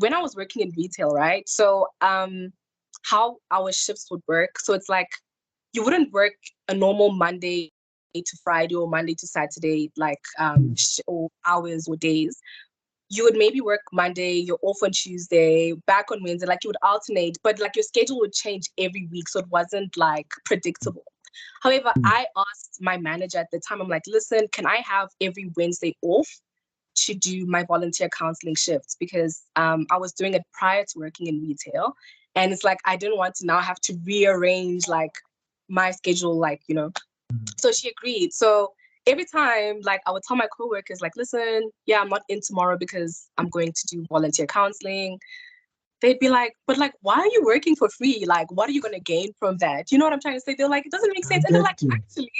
when I was working in retail, right? So how our shifts would work. So it's like you wouldn't work a normal Monday to Friday or Monday to Saturday, like or hours or days. You would maybe work Monday, you're off on Tuesday, back on Wednesday, like you would alternate, but like your schedule would change every week. So it wasn't like predictable. However, I asked my manager at the time, I'm like, listen, can I have every Wednesday off to do my volunteer counseling shifts? Because I was doing it prior to working in retail. And it's like, I didn't want to now have to rearrange like my schedule, like, you know. So she agreed. So every time, like, I would tell my coworkers, like, listen, yeah, I'm not in tomorrow because I'm going to do volunteer counseling. They'd be like, but like, why are you working for free? Like, what are you going to gain from that? You know what I'm trying to say? They're like, it doesn't make I sense. And they're get like, you. actually,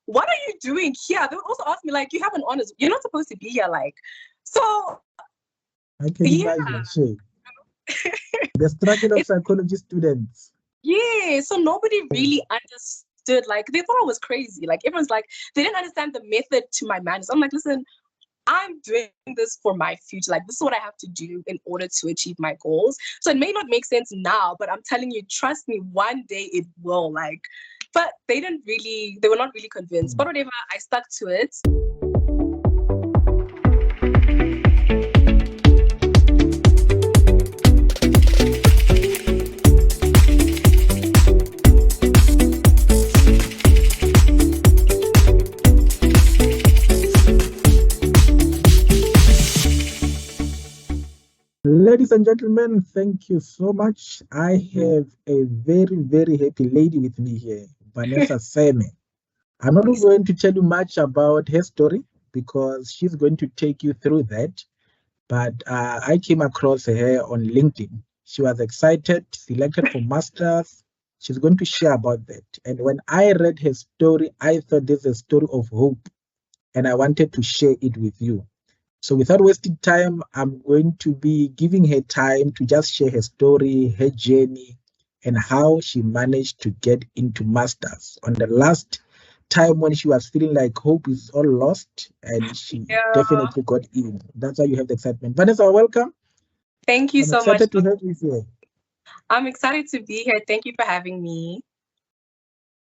what are you doing here? They would also ask me, like, you have an honors. You're not supposed to be here. Like, so I can yeah, imagine. Sure. The struggle of it's, psychology students. yeah. So nobody really understood. Like, they thought I was crazy. Like, everyone's like, they didn't understand the method to my madness. I'm like, listen, I'm doing this for my future. Like, this is what I have to do in order to achieve my goals. So it may not make sense now, but I'm telling you, trust me, one day it will. Like, but they were not really convinced. But whatever, I stuck to it. Ladies and gentlemen, thank you so much. I have a very, very happy lady with me here, Vanessa Seme. I'm not going to tell you much about her story because she's going to take you through that. But I came across her on LinkedIn. She was excited, selected for masters. She's going to share about that. And when I read her story, I thought this is a story of hope, and I wanted to share it with you. So without wasting time, I'm going to be giving her time to just share her story, her journey, and how she managed to get into masters on the last time when she was feeling like hope is all lost, and she Yeah. definitely got in. That's why you have the excitement. Vanessa, welcome. Thank you I'm so much. excited to have you here. I'm excited to be here. Thank you for having me.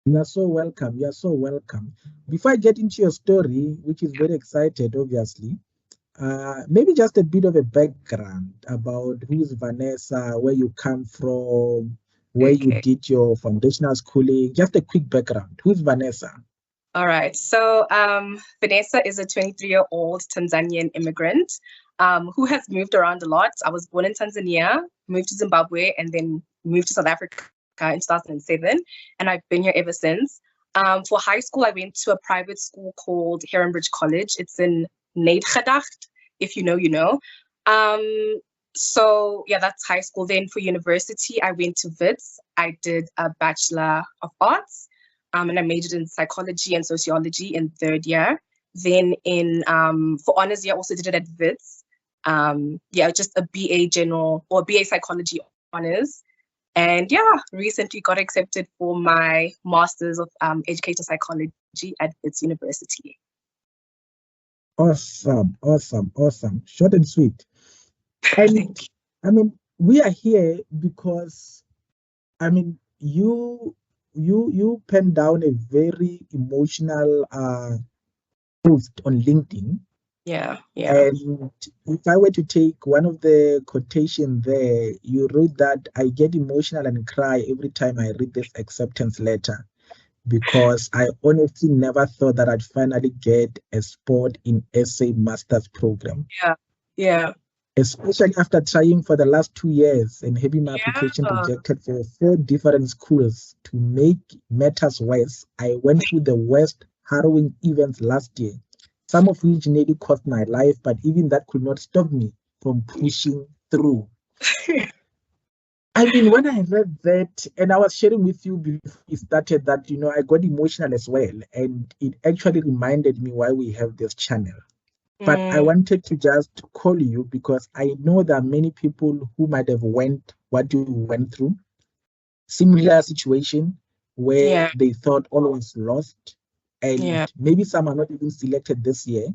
You are so welcome. You are so welcome. Before I get into your story, which is very excited, obviously, maybe just a bit of a background about who is Vanessa, where you come from, where you Okay. did your foundational schooling. Just a quick background. Who is Vanessa? All right. So Vanessa is a 23-year-old Tanzanian immigrant who has moved around a lot. I was born in Tanzania, moved to Zimbabwe, and then moved to South Africa in 2007. And I've been here ever since. For high school, I went to a private school called Heronbridge College. It's in Nedergedacht. If you know, you know. So yeah, that's high school. Then for university, I went to WITS. I did a Bachelor of Arts. And I majored in psychology and sociology in third year. Then in for honors year, I also did it at WITS. Yeah, just a BA general or BA psychology honors. And yeah, recently got accepted for my master's of educational psychology at WITS University. Awesome, awesome, awesome. Short and sweet. And Thank you. I mean, we are here because I mean, you penned down a very emotional post on LinkedIn. Yeah, yeah. And if I were to take one of the quotation there, you wrote that I get emotional and cry every time I read this acceptance letter because I honestly never thought that I'd finally get a spot in essay master's program, Yeah, yeah, especially after trying for the last 2 years and having my application yeah. rejected for 4 different schools. To make matters worse, I went through the worst harrowing events last year, some of which nearly cost my life, but even that could not stop me from pushing through. I mean, when I read that, and I was sharing with you before we started that, I got emotional as well. And it actually reminded me why we have this channel. But I Mm, wanted to just call you because I know there are many people who might have went what you went through, similar situation where yeah, they thought all was lost, and yeah. maybe some are not even selected this year.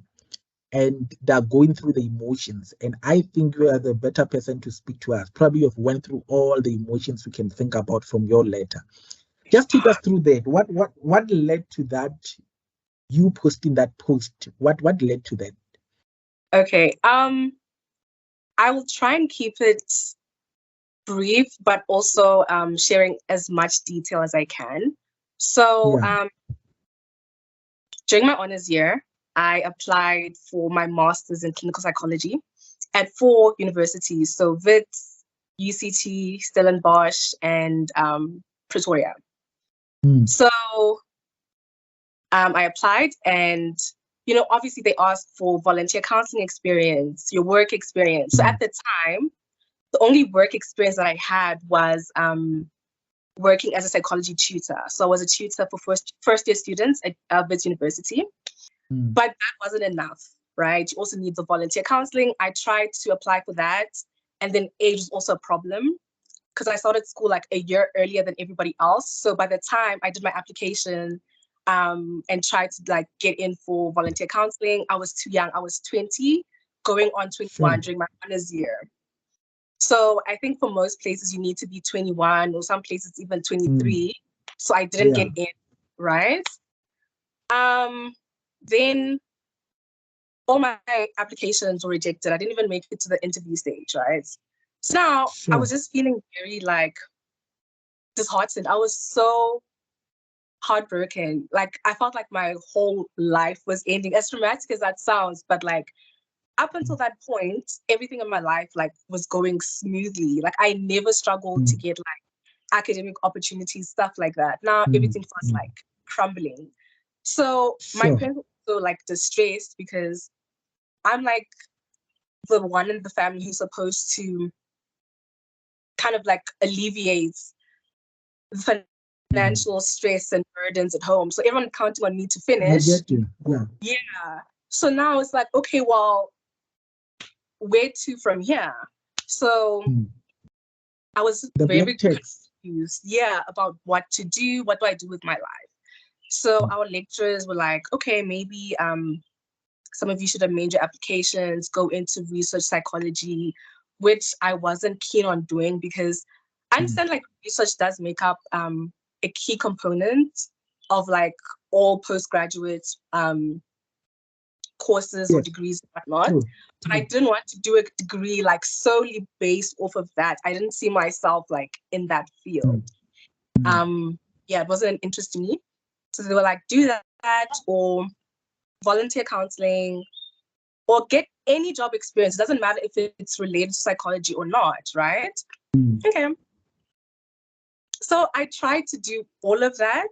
and they're going through the emotions. And I think you are the better person to speak to us. Probably you've went through all the emotions we can think about from your letter. Just take us through that. What led to that? You posting that post. What led to that? Okay. I will try and keep it brief, but also sharing as much detail as I can. So Yeah. during my honors year, I applied for my master's in clinical psychology at 4 universities. So WITS, UCT, Stellenbosch, and Pretoria. Mm. So I applied, and obviously they asked for volunteer counseling experience, your work experience. So at the time, the only work experience that I had was working as a psychology tutor. So I was a tutor for first year students at WITS University, but that wasn't enough, right? You also need the volunteer counseling. I tried to apply for that, and then age was also a problem because I started school like a year earlier than everybody else. So by the time I did my application and tried to like get in for volunteer counseling, I was too young. I was 20, going on 21 during my honors year. So I think for most places you need to be 21, or some places even 23. So I didn't get in, right? Then all my applications were rejected. I didn't even make it to the interview stage, right? So now I was just feeling very like disheartened. I was so heartbroken. Like I felt like my whole life was ending. As dramatic as that sounds, but like up until that point, everything in my life like was going smoothly. Like I never struggled to get like academic opportunities, stuff like that. Now everything feels like crumbling. So my parents were also like distressed because I'm like the one in the family who's supposed to kind of like alleviate the financial stress and burdens at home. So everyone counting on me to finish. I get you. Yeah. So now it's like, okay, well, where to from here? So I was very confused, about what to do. What do I do with my life? So our lecturers were like, okay, maybe some of you should amend your applications, go into research psychology, which I wasn't keen on doing because I understand like research does make up a key component of like all postgraduate courses or degrees and whatnot. But I didn't want to do a degree like solely based off of that. I didn't see myself like in that field. It wasn't an interest to me. So they were like, do that or volunteer counseling or get any job experience. It doesn't matter if it's related to psychology or not, right? Okay. So I tried to do all of that.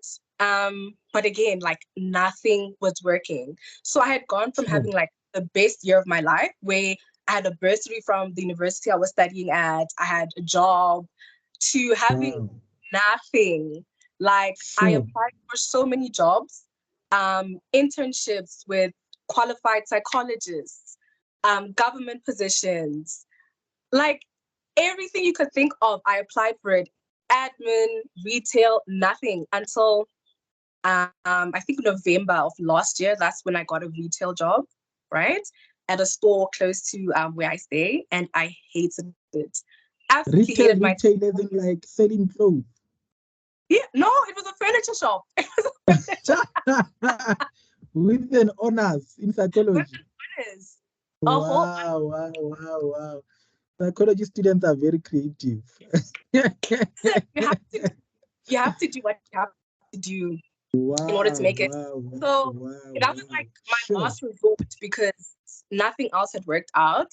But again, like nothing was working. So I had gone from having like the best year of my life where I had a bursary from the university I was studying at, I had a job, to having nothing. Like I applied for so many jobs, internships with qualified psychologists, government positions, like everything you could think of, I applied for it. Admin, retail, nothing until I think November of last year. That's when I got a retail job, right? At a store close to where I stay, and I hated it. Absolutely hated my retail isn't like selling clothes. Yeah, no, it was a furniture shop. With an honors in psychology. Honors. Wow. Psychology students are very creative. You have to do what you have to do in order to make it. So that was like my last resort because nothing else had worked out.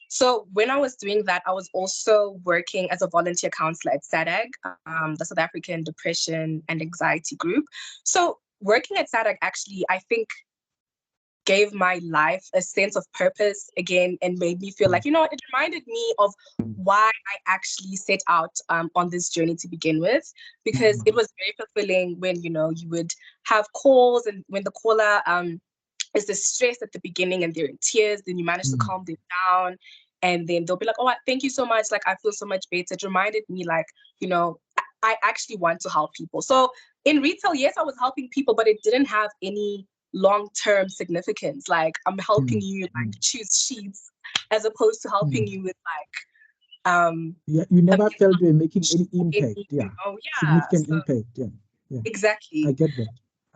So when I was doing that, I was also working as a volunteer counselor at SADAG, the South African Depression and Anxiety Group. So working at SADAG actually, I think, gave my life a sense of purpose again and made me feel like, it reminded me of why I actually set out on this journey to begin with, because it was very fulfilling when, you would have calls, and when the caller is distressed at the beginning and they're in tears, then you manage to calm them down. And then they'll be like, oh, thank you so much. Like, I feel so much better. It reminded me like, I actually want to help people. So in retail, yes, I was helping people, but it didn't have any long-term significance. Like I'm helping you like choose sheets as opposed to helping you with like yeah, you a never felt you were making any impact. baby, Yeah, yeah. significant So impact. Yeah, yeah, I exactly. get that.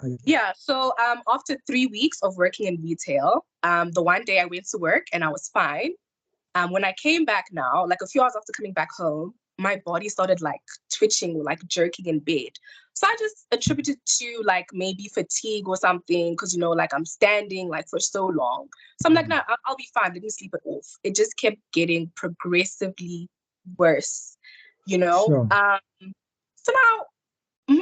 I get. Yeah. So after 3 weeks of working in retail, the one day I went to work and I was fine. When I came back now, like a few hours after coming back home, my body started like twitching or like jerking in bed. So I just attributed to like maybe fatigue or something because, you know, like I'm standing like for so long. So I'm like, no, I'll be fine. Let me sleep it off. It just kept getting progressively worse, you know? Sure. So now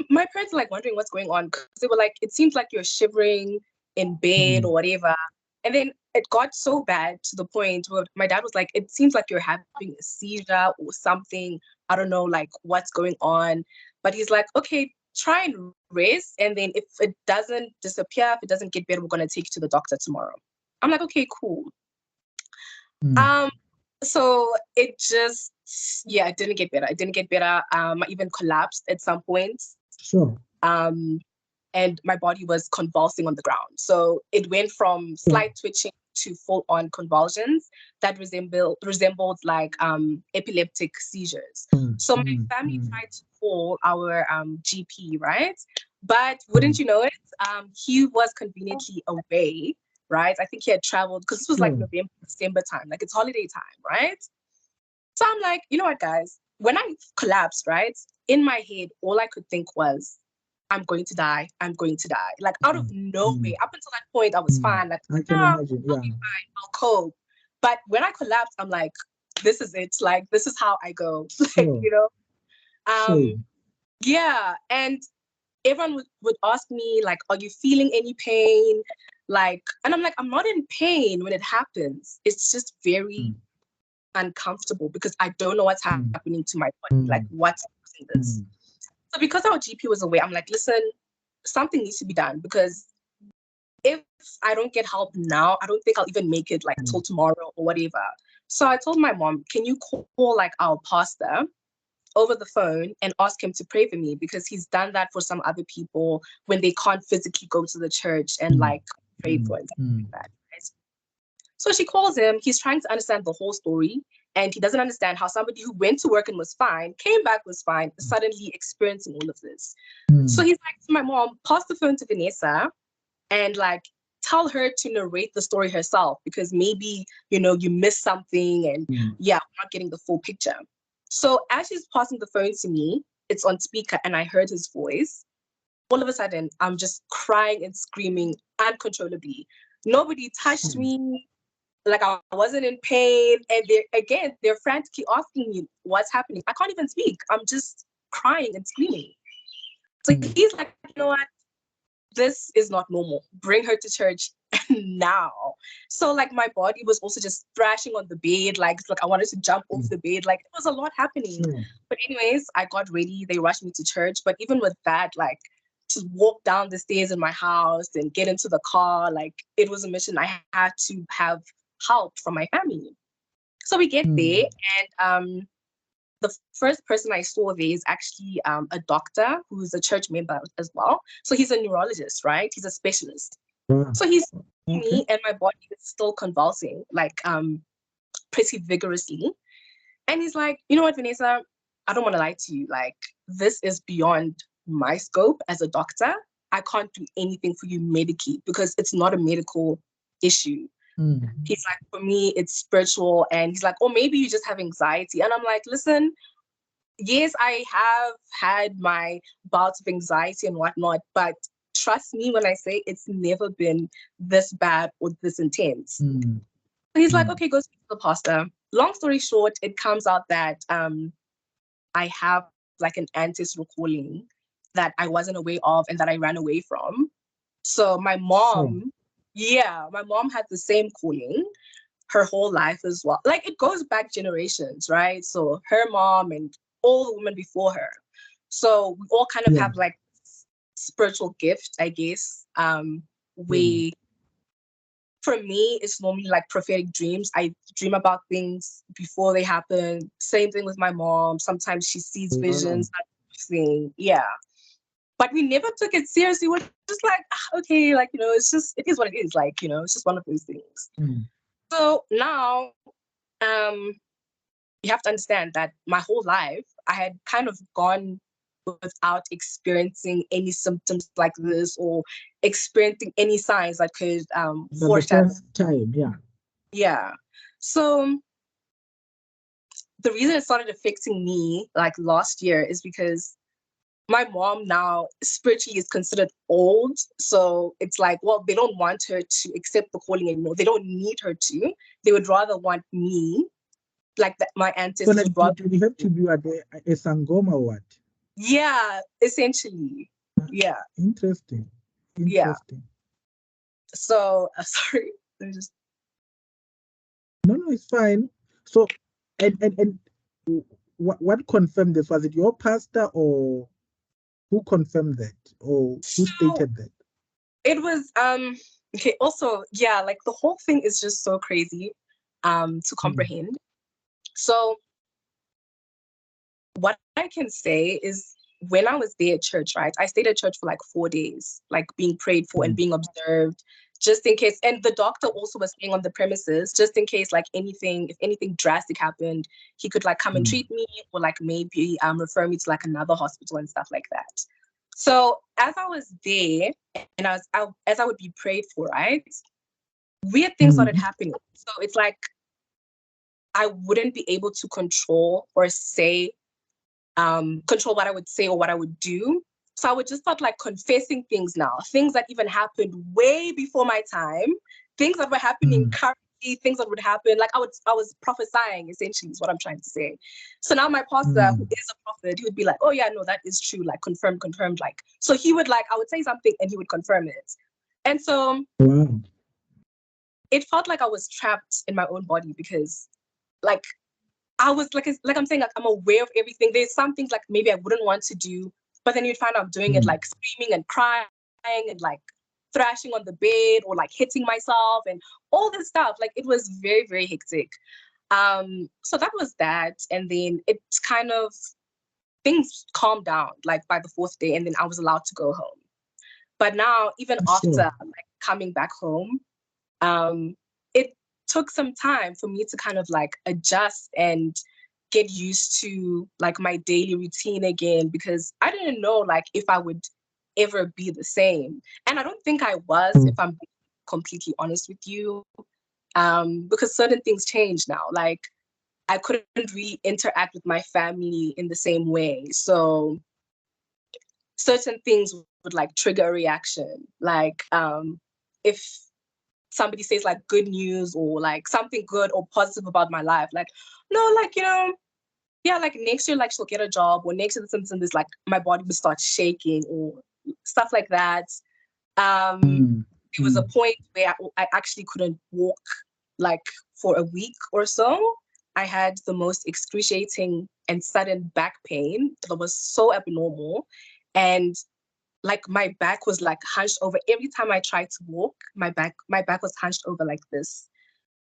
my parents are like wondering what's going on because they were like, it seems like you're shivering in bed or whatever. And then it got so bad to the point where my dad was like, it seems like you're having a seizure or something. I don't know, like what's going on. But he's like, okay, try and rest. And then if it doesn't disappear, if it doesn't get better, we're going to take you to the doctor tomorrow. I'm like, okay, cool. Mm. So it just, yeah, it didn't get better. It didn't get better. I even collapsed at some point. Sure. And my body was convulsing on the ground. So it went from slight twitching to full-on convulsions that resembled like epileptic seizures. So my family tried to call our GP, right? But wouldn't you know it, he was conveniently away, right? I think he had traveled because this was like November, December time, like it's holiday time, right? So I'm like, you know what, guys? When I collapsed, right, in my head, all I could think was, I'm going to die. I'm going to die. Like out of nowhere. Up until that point, I was fine. Like, I no, can imagine. I'll Yeah. be fine. I'll cope. But when I collapsed, I'm like, this is it. Like, this is how I go. Like, Sure. you know? Shame. Yeah. And everyone would ask me, like, are you feeling any pain? Like, and I'm like, I'm not in pain when it happens. It's just very uncomfortable because I don't know what's happening to my body. Like, what's causing this? So because our GP was away, I'm like, listen, something needs to be done because if I don't get help now, I don't think I'll even make it like till tomorrow or whatever. So I told my mom, can you call like our pastor over the phone and ask him to pray for me because he's done that for some other people when they can't physically go to the church and like pray for and stuff like that. Right? So she calls him. He's trying to understand the whole story. And he doesn't understand how somebody who went to work and was fine, came back was fine, suddenly experiencing all of this. So he's like to my mom, pass the phone to Vanessa and like tell her to narrate the story herself because maybe, you know, you missed something and yeah, I'm not getting the full picture. So as she's passing the phone to me, it's on speaker and I heard his voice. All of a sudden, I'm just crying and screaming uncontrollably. Nobody touched me. Like I wasn't in pain. And they're frantically asking me what's happening. I can't even speak. I'm just crying and screaming. So he's like, you know what? This is not normal. Bring her to church now. So like my body was also just thrashing on the bed. Like I wanted to jump off the bed. Like it was a lot happening. But anyways, I got ready. They rushed me to church. But even with that, like to walk down the stairs in my house and get into the car, like it was a mission. I had to have help from my family. So we get there and the first person I saw there is actually a doctor who's a church member as well. So he's a neurologist, right? He's a specialist. So he's me and my body is still convulsing, like pretty vigorously. And he's like, you know what, Vanessa, I don't want to lie to you. Like, this is beyond my scope as a doctor. I can't do anything for you medically because it's not a medical issue. He's like, for me, it's spiritual. And he's like, oh, maybe you just have anxiety. And I'm like, listen, yes, I have had my bouts of anxiety and whatnot, but trust me when I say it's never been this bad or this intense. So he's like, okay, go speak to the pastor. Long story short, it comes out that I have like an ancestral calling that I wasn't aware of and that I ran away from. So my mom, my mom had the same calling her whole life as well. Like it goes back generations, right? So her mom and all the women before her. So we all kind of have like spiritual gift, I guess. We for me, it's normally like prophetic dreams. I dream about things before they happen. Same thing with my mom. Sometimes she sees visions, that thing. Yeah. but we never took it seriously. We're just like, okay, like, you know, it is what it is. Like, you know, it's just one of those things. So now, you have to understand that my whole life, I had kind of gone without experiencing any symptoms like this or experiencing any signs that could The first time, yeah. Yeah. So the reason it started affecting me like last year is because my mom now spiritually is considered old. So it's like, well, they don't want her to accept the calling anymore. They don't need her to. They would rather want me, like that my ancestors So like, would rather. do you have to be a Sangoma or what? Yeah, essentially. Yeah. Interesting. Yeah. Interesting. So sorry. No, it's fine. So, and what confirmed this? Was it your pastor or who confirmed that or who So stated that? it was okay, also, yeah, like the whole thing is just so crazy to comprehend. So what I can say is when I was there at church, right? I stayed at church for like 4 days, like being prayed for and being observed, just in case. And the doctor also was staying on the premises, just in case, like if anything drastic happened, he could like come and treat me or like maybe refer me to like another hospital and stuff like that. So as I was there and as I would be prayed for, right? Weird things started happening. So it's like I wouldn't be able to control or say control what I would say or what I would do. So I would just start like confessing things now, things that even happened way before my time, things that were happening currently, things that would happen. Like I was prophesying essentially is what I'm trying to say. So now my pastor, who is a prophet, he would be like, oh yeah, no, that is true, like confirmed. Like, so he would like, I would say something and he would confirm it. And so it felt like I was trapped in my own body because like I was like I'm saying, like I'm aware of everything. There's some things like maybe I wouldn't want to do, but then you'd find I'm doing it like screaming and crying and like thrashing on the bed or like hitting myself and all this stuff. Like it was very, very hectic. So that was that. And then it kind of things calmed down like by the fourth day, and then I was allowed to go home. But now, even after like coming back home, it took some time for me to kind of like adjust and get used to like my daily routine again, because I didn't know like if I would ever be the same. And I don't think I was, if I'm completely honest with you, because certain things change now. Like I couldn't really interact with my family in the same way. So certain things would like trigger a reaction. Like if somebody says like good news or like something good or positive about my life, like, no, like, you know, yeah, like next year, like she'll get a job, or next year something this, like my body would start shaking or stuff like that. There was a point where I actually couldn't walk like for a week or so. I had the most excruciating and sudden back pain that was so abnormal. And like my back was like hunched over. Every time I tried to walk, my back was hunched over like this,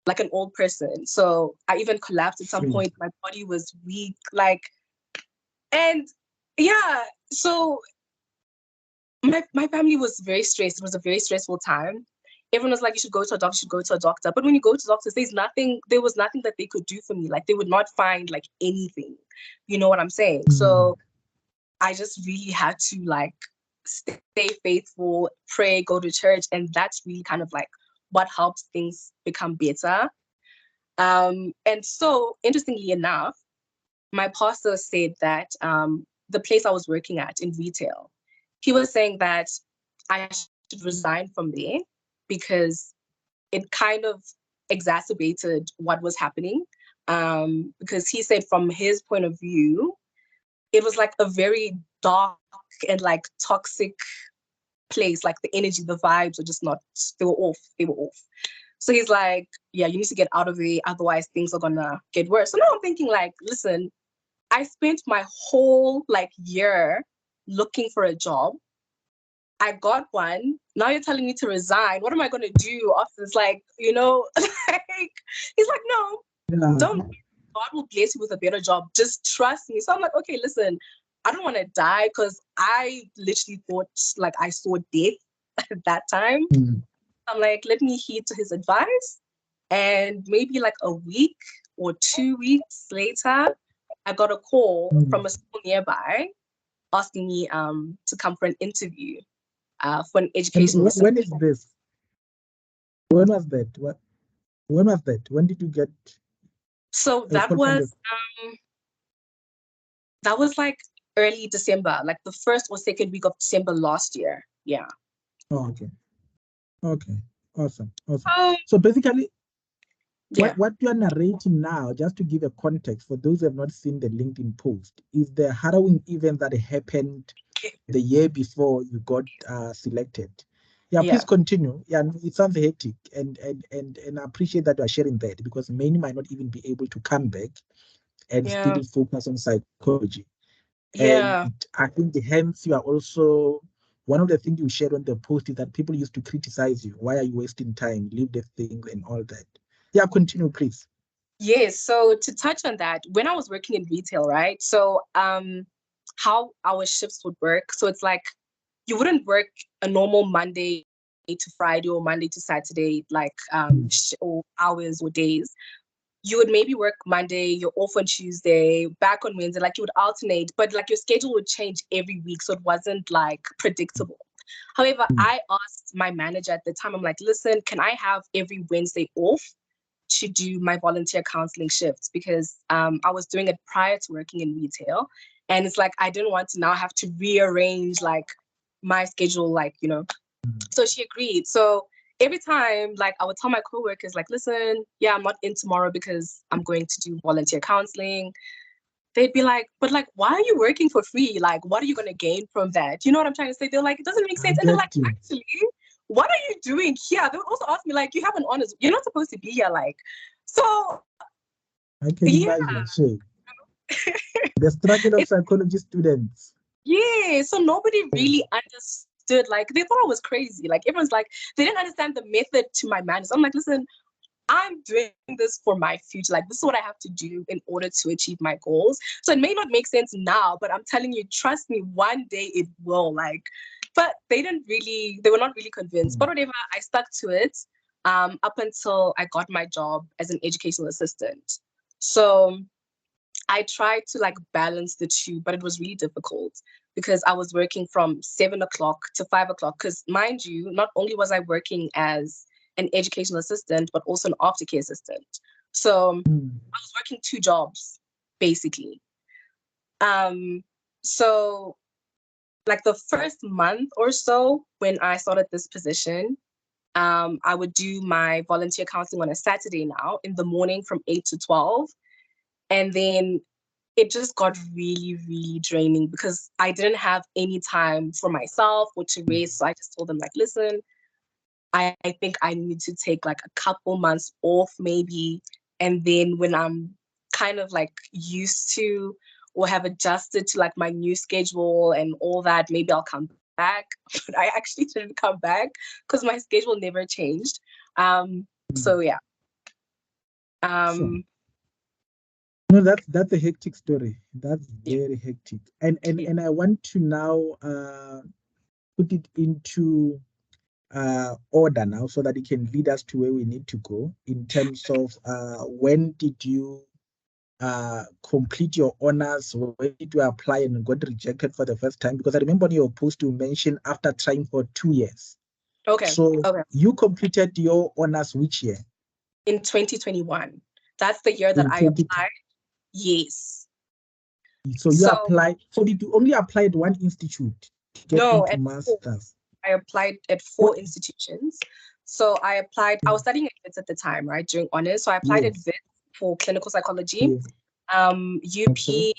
like an old person. So I even collapsed at some point. My body was weak, like, and yeah. So my family was very stressed. It was a very stressful time. Everyone was like, you should go to a doctor, you should go to a doctor. But when you go to doctors, there was nothing that they could do for me. Like they would not find like anything. You know what I'm saying? So I just really had to like stay faithful, pray, go to church. And that's really kind of like what helped things become better. And so interestingly enough, my pastor said that the place I was working at in retail, he was saying that I should resign from there because it kind of exacerbated what was happening. Because he said from his point of view, it was like a very dark and like toxic place. Like the energy, the vibes were just not, they were off. They were off. So he's like, yeah, you need to get out of there. Otherwise things are gonna get worse. So now I'm thinking like, listen, I spent my whole like year looking for a job. I got one. Now you're telling me to resign. What am I gonna do after this? Like, you know, like he's like, no, don't. God will bless you with a better job. Just trust me. So I'm like, okay, listen, I don't want to die because I literally thought like I saw death at that time. Mm. I'm like, let me heed to his advice. And maybe like a week or 2 weeks later, I got a call from a school nearby asking me to come for an interview for an And educational when assistant. is this? When was that? When was that? When did you get So a call from the? that was like early December, like the first or second week of December last year. Yeah. Oh, okay. Okay. Awesome. Awesome. Um, So basically, yeah. what you are narrating now, just to give a context for those who have not seen the LinkedIn post, is the harrowing event that happened the year before you got selected. Yeah, Yeah. please continue. Yeah, it sounds hectic, and I appreciate that you are sharing that because many might not even be able to come back and Yeah. still focus on psychology. And Yeah. I think hence you are also one of the things you shared on the post is that people used to criticize you. Why are you wasting time? Leave the thing and all that. Yeah, continue, please. Yes. So to touch on that, when I was working in retail, right? So how our shifts would work. So it's like you wouldn't work a normal Monday to Friday or Monday to Saturday, like or hours or days. You would maybe work Monday, you're off on Tuesday, back on Wednesday, like you would alternate, but like your schedule would change every week. So it wasn't like predictable. However, Mm. I asked my manager at the time, I'm like, listen, can I have every Wednesday off to do my volunteer counseling shifts? Because I was doing it prior to working in retail. And it's like, I didn't want to now have to rearrange like my schedule, like, you know. So she agreed. So every time, like, I would tell my coworkers, like, listen, yeah, I'm not in tomorrow because I'm going to do volunteer counseling. They'd be like, but like, why are you working for free? Like, what are you going to gain from that? You know what I'm trying to say? They're like, it doesn't make I sense. And they're like, get you. actually, what are you doing here? They would also ask me, like, you have an honors. You're not supposed to be here. Like, so I can yeah, imagine, actually. The struggle of it's, psychology students. yeah. So nobody really understood. Like, they thought I was crazy. Like, everyone's like, they didn't understand the method to my madness. I'm like, listen, I'm doing this for my future. Like, this is what I have to do in order to achieve my goals. So it may not make sense now, but I'm telling you, trust me, one day it will. Like, but they were not really convinced. But whatever, I stuck to it up until I got my job as an educational assistant. So I tried to like balance the two, but it was really difficult because I was working from 7 o'clock to 5 o'clock. Because mind you, not only was I working as an educational assistant, but also an aftercare assistant. So Mm. I was working two jobs basically. Um, so like the first month or so when I started this position, I would do my volunteer counseling on a Saturday now in the morning from 8 to 12. And then it just got really, really draining because I didn't have any time for myself or to rest. So I just told them, like, listen, I think I need to take like a couple months off, maybe. And then when I'm kind of like used to or have adjusted to like my new schedule and all that, maybe I'll come back. But I actually didn't come back because my schedule never changed. So yeah. Sure. Um, No, that's a hectic story. That's yeah. very hectic. And I want to now put it into order now so that it can lead us to where we need to go in terms of when did you complete your honors, when did you apply and got rejected for the first time? Because I remember on your post you mentioned after trying for 2 years. Okay. So Okay. you completed your honors which year? In 2021. That's the year that In I 2020. applied. Yes. So you So applied. So did you only apply at one institute to get no, into at four. masters? I applied at What? 4 institutions. So I was studying at WITS at the time, right, during honors. So I applied at Yes. WITS for clinical psychology, Yeah. Okay. UP,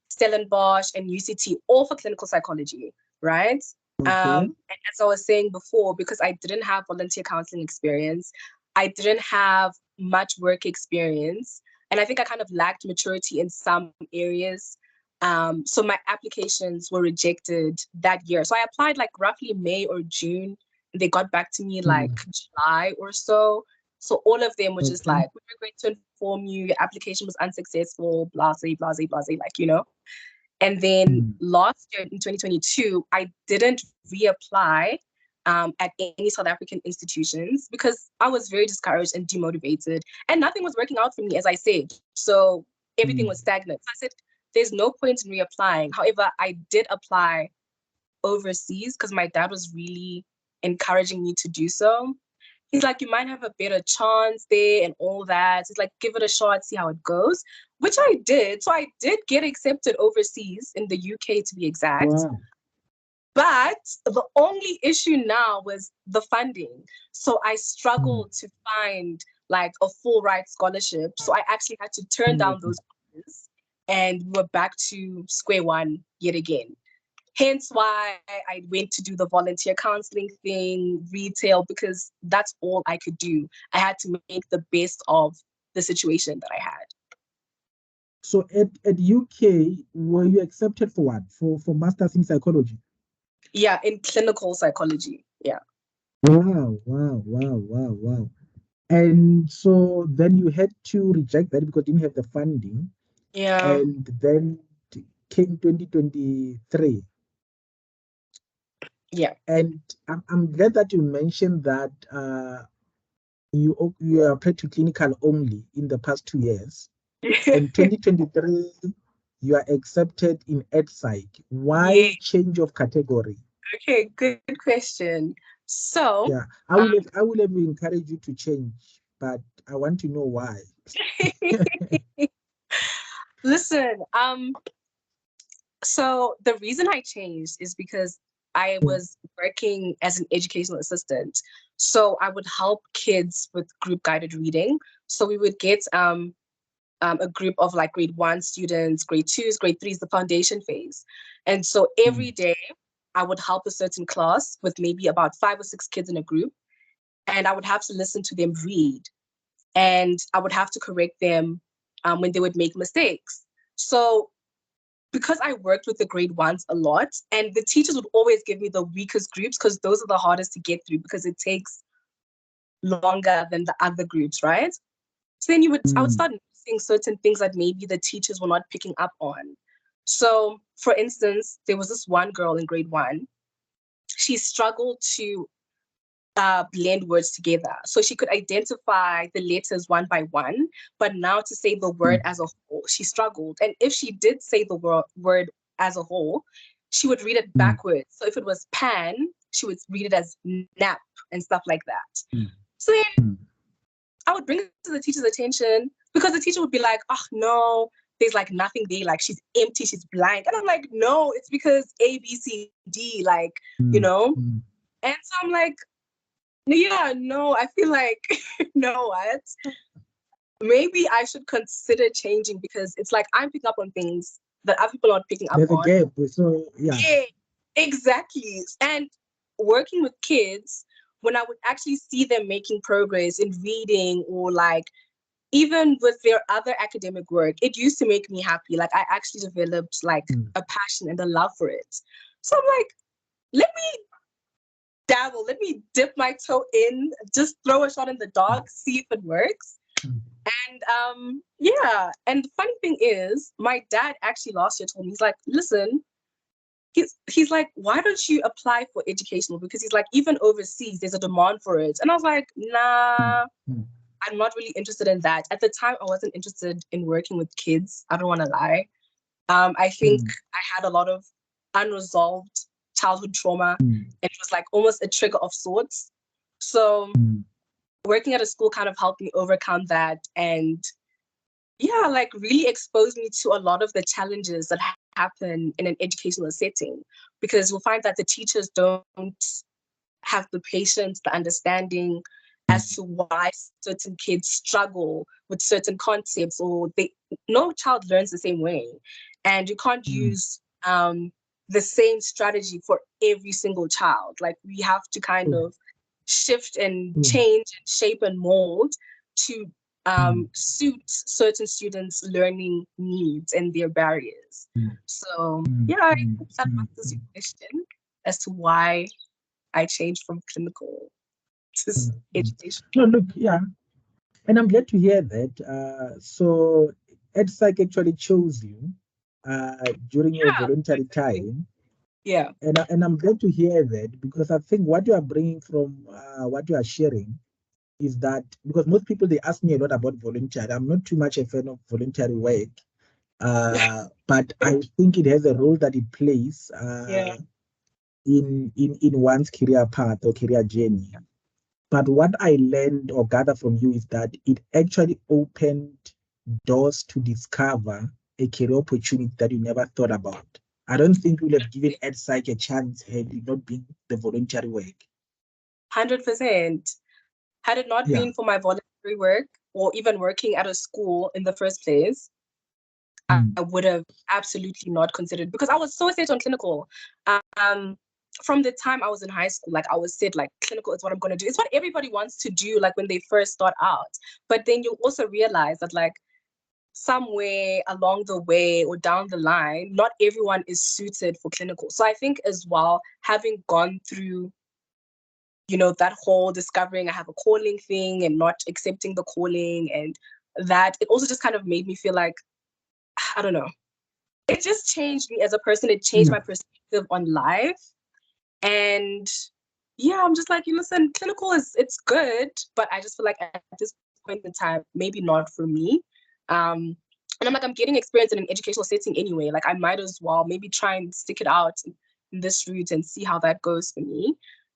Stellenbosch, and UCT, all for clinical psychology, right? Okay. And as I was saying before, because I didn't have volunteer counseling experience, I didn't have much work experience, and I think I kind of lacked maturity in some areas. So my applications were rejected that year. So I applied like roughly May or June, and they got back to me like Mm. July or so. So all of them were just Okay. like, we're going to inform you your application was unsuccessful, blah, blah, blah, blah, like, you know. And then last year in 2022, I didn't reapply at any South African institutions because I was very discouraged and demotivated, and nothing was working out for me, as I said. So everything was stagnant. So I said, there's no point in reapplying. However, I did apply overseas because my dad was really encouraging me to do so. He's like, you might have a better chance there and all that. He's like, give it a shot, see how it goes, which I did. So I did get accepted overseas in the UK, to be exact. Wow. But the only issue now was the funding. So I struggled to find like a full ride scholarship. So I actually had to turn down those offers, and we're back to square one yet again. Hence why I went to do the volunteer counseling thing, retail, because that's all I could do. I had to make the best of the situation that I had. So at UK, were you accepted for what? For masters in psychology? Yeah, in clinical psychology. Yeah. Wow. And so then you had to reject that because you didn't have the funding. Yeah. And then came 2023. Yeah. And I'm glad that you mentioned that you are practically clinical only in the past 2 years. And 2023, you are accepted in EDHE. Why Yeah. change of category? Okay, good question. So, Yeah, I will have encouraged you to change, but I want to know why. listen, so the reason I changed is because I was working as an educational assistant. So I would help kids with group guided reading. So we would get a group of like grade one students, grade twos, grade threes, the foundation phase. And so every day I would help a certain class with maybe about 5 or 6 kids in a group. And I would have to listen to them read. And I would have to correct them when they would make mistakes. So because I worked with the grade ones a lot, and the teachers would always give me the weakest groups because those are the hardest to get through because it takes longer than the other groups, right? So then I would start noticing certain things that maybe the teachers were not picking up on. So, for instance, there was this one girl in grade one. She struggled to blend words together. So she could identify the letters one by one, but now to say the word as a whole, she struggled. And if she did say the word as a whole, she would read it backwards. So if it was pan, she would read it as nap and stuff like that. So then I would bring it to the teacher's attention because the teacher would be like, oh, no, there's like nothing there. Like she's empty, she's blank. And I'm like, no, it's because A, B, C, D, like, you know? And so I'm like, yeah, no, I feel like, you know what? Maybe I should consider changing because it's like I'm picking up on things that other people aren't picking up There's a on. gap. So, Yeah, exactly. And working with kids, when I would actually see them making progress in reading or like even with their other academic work, it used to make me happy. Like I actually developed like a passion and a love for it. So I'm like, let me dabble, let me dip my toe in, just throw a shot in the dark, see if it works. And yeah, and the funny thing is, my dad actually last year told me, he's like, listen, he's like, why don't you apply for educational? Because he's like, even overseas, there's a demand for it. And I was like, nah, I'm not really interested in that. At the time, I wasn't interested in working with kids. I don't want to lie. I think I had a lot of unresolved childhood trauma. It was like almost a trigger of sorts. So working at a school kind of helped me overcome that and yeah, like really exposed me to a lot of the challenges that happen in an educational setting because we'll find that the teachers don't have the patience, the understanding as to why certain kids struggle with certain concepts or no child learns the same way. And you can't use the same strategy for every single child. Like we have to kind of shift and change and shape and mold to suit certain students' learning needs and their barriers. So yeah, I hope that answers your question as to why I changed from clinical to education. no, look, yeah, and I'm glad to hear that. So EdPsych actually chose you during your Yeah, voluntary exactly. time. Yeah, And I'm glad to hear that, because I think what you are bringing from what you are sharing is that, because most people, they ask me a lot about voluntary. I'm not too much a fan of voluntary work, but I think it has a role that it plays yeah, in one's career path or career journey. But what I learned or gather from you is that it actually opened doors to discover a career opportunity that you never thought about. I don't think you would have given EdSpsych a chance had it not been the voluntary work. 100%. Had it not Yeah. been for my voluntary work or even working at a school in the first place, Mm. I would have absolutely not considered, because I was so set on clinical. Um, from the time I was in high school, like I was said, like clinical is what I'm going to do. It's what everybody wants to do, like when they first start out. But then you also realize that, like, somewhere along the way or down the line, not everyone is suited for clinical. So I think as well, having gone through, you know, that whole discovering I have a calling thing and not accepting the calling, and that it also just kind of made me feel like, I don't know, it just changed me as a person. It changed Yeah. my perspective on life. And yeah, I'm just like, you listen, clinical is, it's good, but I just feel like at this point in time, maybe not for me. And I'm like, I'm getting experience in an educational setting anyway. Like, I might as well maybe try and stick it out in this route and see how that goes for me.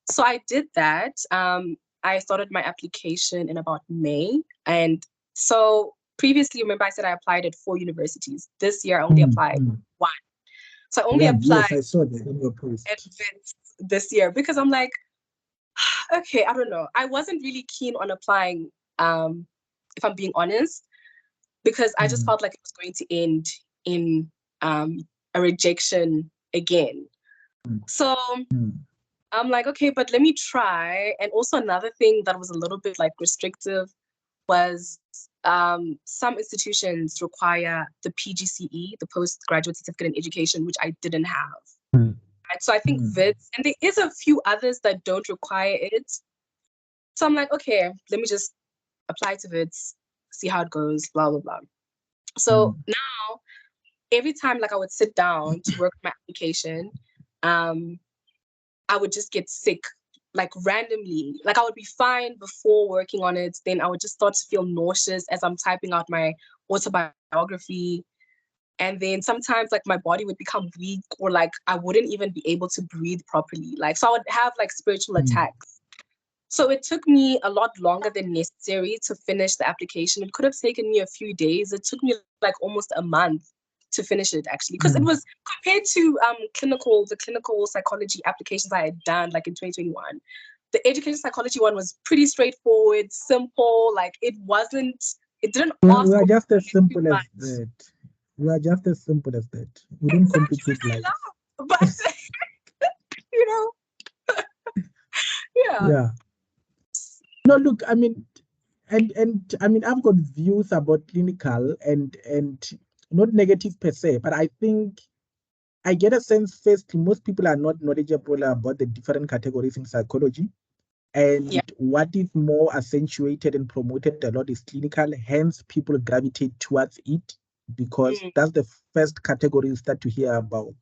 So I did that. I started my application in about May. And so previously, remember I said I applied at 4 universities. This year, I only Mm. applied Mm. one. So I only One. applied Yes, I saw that in your at post. WITS this year because I'm like, okay, I don't know. I wasn't really keen on applying, if I'm being honest, because I just Mm. felt like it was going to end in um, a rejection again. Mm. So Mm. I'm like, okay, but let me try. And also another thing that was a little bit like restrictive was some institutions require the PGCE, the postgraduate certificate in education, which I didn't have. Mm. Right? So I think Mm. WITS, and there is a few others that don't require it. So I'm like, okay, let me just apply to WITS, see how it goes, blah, blah, blah. So Mm. now every time like I would sit down to work on my application, um, I would just get sick, like randomly. Like I would be fine before working on it. Then I would just start to feel nauseous as I'm typing out my autobiography. And then sometimes like my body would become weak, or like I wouldn't even be able to breathe properly. Like, so I would have like spiritual Mm. attacks. So it took me a lot longer than necessary to finish the application. It could have taken me a few days. It took me like almost a month to finish it, actually, because it Mm. was compared to the clinical psychology applications I had done like in 2021. The education psychology one was pretty straightforward, simple. Like it didn't We ask are or just as require too simple as much. that. We are just as simple as that. We don't Exactly, which complicate I life. love. But you know, yeah. Yeah. No, look, I mean, and I mean, I've got views about clinical and not negative per se, but I think I get a sense first, most people are not knowledgeable about the different categories in psychology. Yeah. And what is more accentuated and promoted a lot is clinical, hence people gravitate towards it because Mm, that's the first category you start to hear about.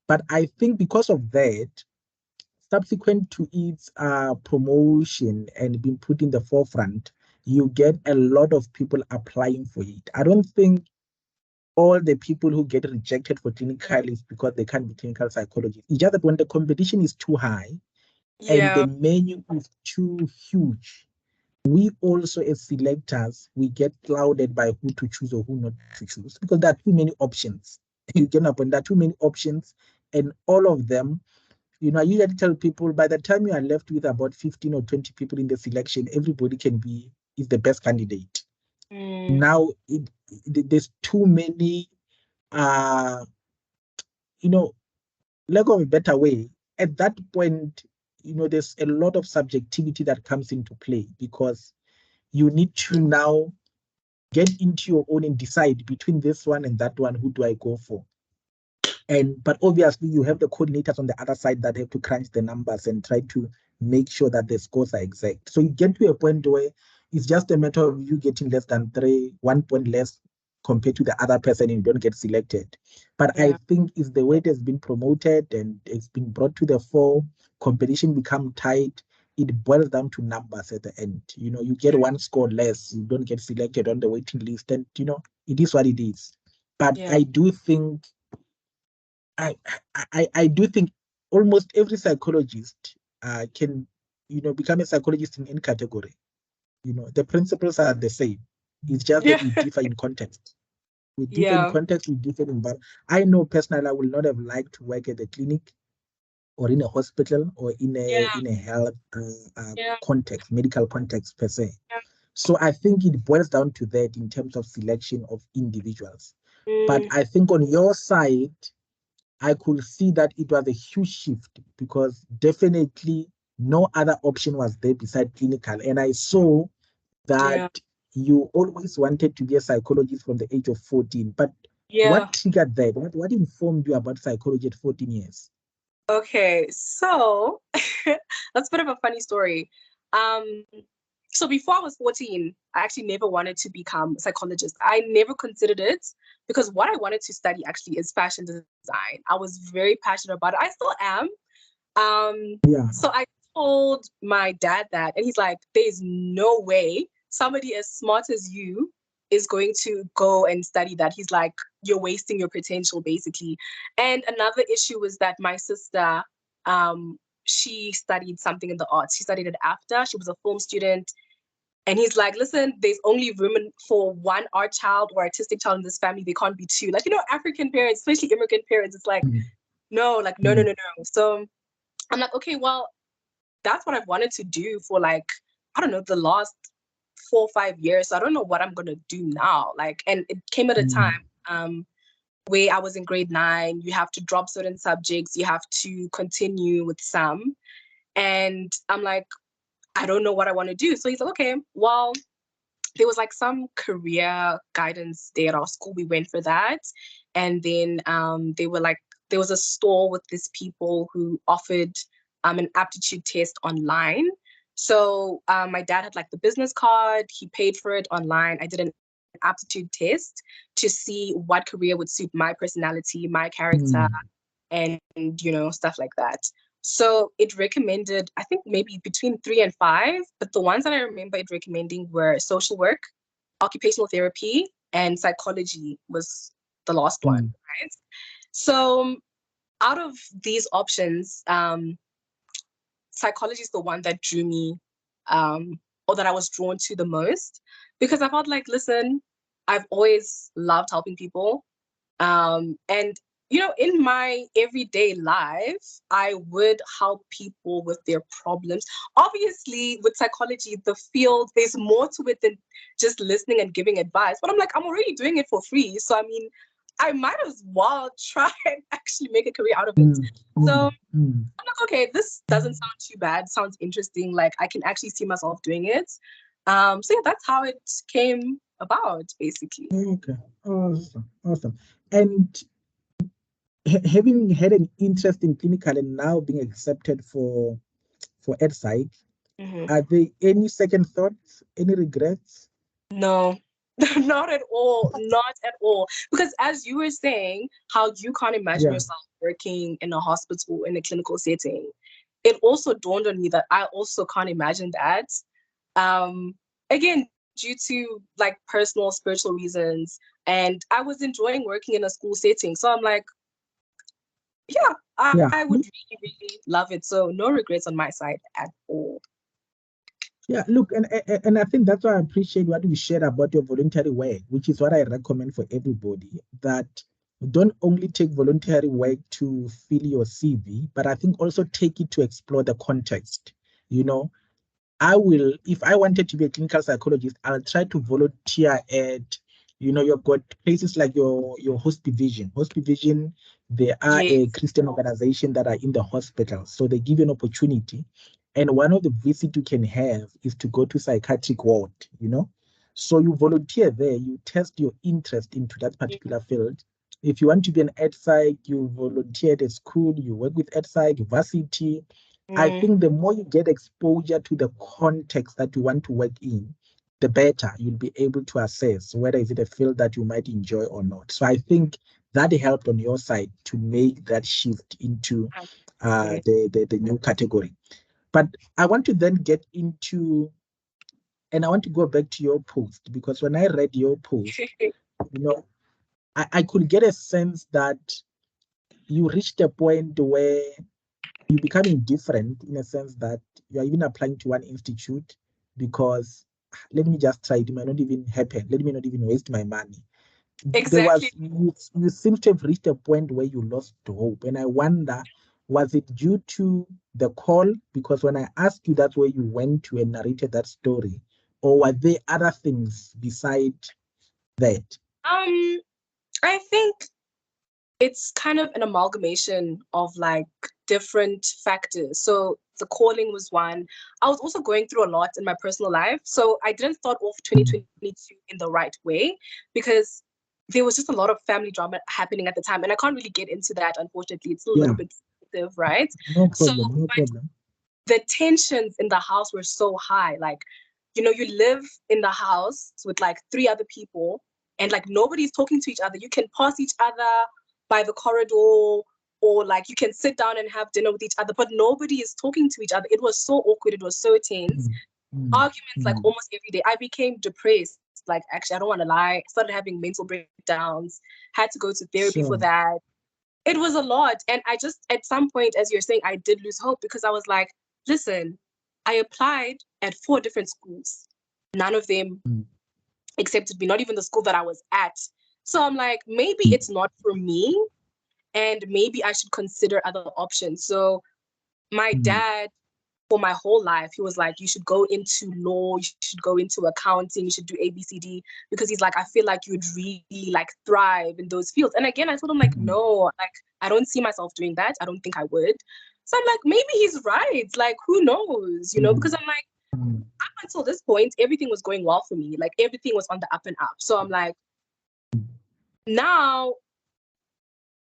But I think because of that, subsequent to its promotion and being put in the forefront, you get a lot of people applying for it. I don't think all the people who get rejected for clinical is because they can't be clinical psychologists. It's just that when the competition is too high and yeah. the menu is too huge, we also as selectors, we get clouded by who to choose or who not to choose because there are too many options. You get up and there are too many options, and all of them, I usually tell people by the time you are left with about 15 or 20 people in the selection, everybody is the best candidate. Mm, Now there's too many uh you know lack of a better way. At that point, there's a lot of subjectivity that comes into play because you need to now get into your own and decide between this one and that one, who do I go for? But obviously you have the coordinators on the other side that have to crunch the numbers and try to make sure that the scores are exact. So you get to a point where it's just a matter of you getting less than 1 point less compared to the other person and you don't get selected. But I think it's the way it has been promoted and it's been brought to the fore, competition become tight, it boils down to numbers at the end. You know, you get one score less, you don't get selected on the waiting list, and you know, it is what it is. But I do think I do think almost every psychologist can, you know, become a psychologist in any category. You know, the principles are the same. It's just that we differ in context. We differ in context, we differ in environment. I know personally I would not have liked to work at a clinic or in a hospital or in a health context, medical context per se. So I think it boils down to that in terms of selection of individuals. But I think on your side, I could see that it was a huge shift because definitely no other option was there beside clinical. And I saw that you always wanted to be a psychologist from the age of 14. But what triggered that? What informed you about psychology at 14 years? Okay, so that's a bit of a funny story. So before I was 14, I actually never wanted to become a psychologist. I never considered it because what I wanted to study actually is fashion design. I was very passionate about it. I still am. So I told my dad that, and he's like, there's no way somebody as smart as you is going to go and study that. He's like, you're wasting your potential, basically. And another issue was that my sister, she studied something in the arts. She studied it after. She was a film student. And he's like, listen, there's only room for one art child or artistic child in this family. They can't be two. Like, you know, African parents, especially immigrant parents, it's like, no. So I'm like, okay, well, that's what I've wanted to do for like, I don't know, the last 4 or 5 years. So I don't know what I'm going to do now. Like, and it came at a time where I was in grade 9. You have to drop certain subjects. You have to continue with some. And I'm like, I don't know what I want to do. So he's like, okay, well, there was like some career guidance there at our school. We went for that. And then they were like, there was a store with these people who offered an aptitude test online. So my dad had like the business card. He paid for it online. I did an aptitude test to see what career would suit my personality, my character, and, you know, stuff like that. So it recommended, I think maybe between 3 and 5, but the ones that I remember it recommending were social work, occupational therapy, and psychology was the last one, right? So out of these options, psychology is the one that drew me, or that I was drawn to the most, because I felt like, listen, I've always loved helping people. And you know, in my everyday life, I would help people with their problems. Obviously, with psychology, the field, there's more to it than just listening and giving advice. But I'm like, I'm already doing it for free. So, I mean, I might as well try and actually make a career out of it. So I'm like, okay, this doesn't sound too bad. Sounds interesting. Like, I can actually see myself doing it. So yeah, that's how it came about, basically. Okay, awesome. And having had an interest in clinical and now being accepted for EDHE, are there any second thoughts, any regrets? No, not at all. Not at all. Because as you were saying, how you can't imagine yourself working in a hospital in a clinical setting, it also dawned on me that I also can't imagine that. Again, due to like personal, spiritual reasons. And I was enjoying working in a school setting. So I'm like, yeah, I would really, really love it. So no regrets on my side at all. Yeah, look, and I think that's why I appreciate what you shared about your voluntary work, which is what I recommend for everybody, that don't only take voluntary work to fill your CV, but I think also take it to explore the context. You know, if I wanted to be a clinical psychologist, I'll try to volunteer at, you know, you've got places like your host division. Host division, they are a Christian organization that are in the hospital. So they give you an opportunity. And one of the visits you can have is to go to psychiatric ward, you know. So you volunteer there, you test your interest into that particular field. If you want to be an EdPsych, you volunteer at a school, you work with EdPsych, varsity. I think the more you get exposure to the context that you want to work in, the better you'll be able to assess whether is it a field that you might enjoy or not. So I think that helped on your side to make that shift into the new category. But I want to then get into, and I want to go back to your post, because when I read your post, I could get a sense that you reached a point where you become indifferent, in a sense that you are even applying to one institute because, let me just try, it might not even happen. Let me not even waste my money. Exactly. You seem to have reached a point where you lost hope. And I wonder, was it due to the call? Because when I asked you, that's where you went to and narrated that story. Or were there other things beside that? I think it's kind of an amalgamation of like different factors. So the calling was one. I was also going through a lot in my personal life. So I didn't start off 2022 in the right way because there was just a lot of family drama happening at the time. And I can't really get into that, unfortunately. It's a little bit sensitive, right? No problem. The tensions in the house were so high. Like, you live in the house with like 3 other people and like nobody's talking to each other. You can pass each other by the corridor, or like you can sit down and have dinner with each other, but nobody is talking to each other. It was so awkward. It was so tense. Arguments like almost every day. I became depressed. Like, actually, I don't want to lie. I started having mental breakdowns, had to go to therapy for that. It was a lot. And I just, at some point, as you're saying, I did lose hope because I was like, listen, I applied at 4 different schools. None of them accepted me, not even the school that I was at. So I'm like, maybe it's not for me and maybe I should consider other options. So my dad, for my whole life, he was like, you should go into law, you should go into accounting, you should do ABCD, because he's like, I feel like you'd really like thrive in those fields. And again, I told him like, no, like I don't see myself doing that. I don't think I would. So I'm like, maybe he's right. Like, who knows, because I'm like, up until this point, everything was going well for me. Like everything was on the up and up. So I'm like, now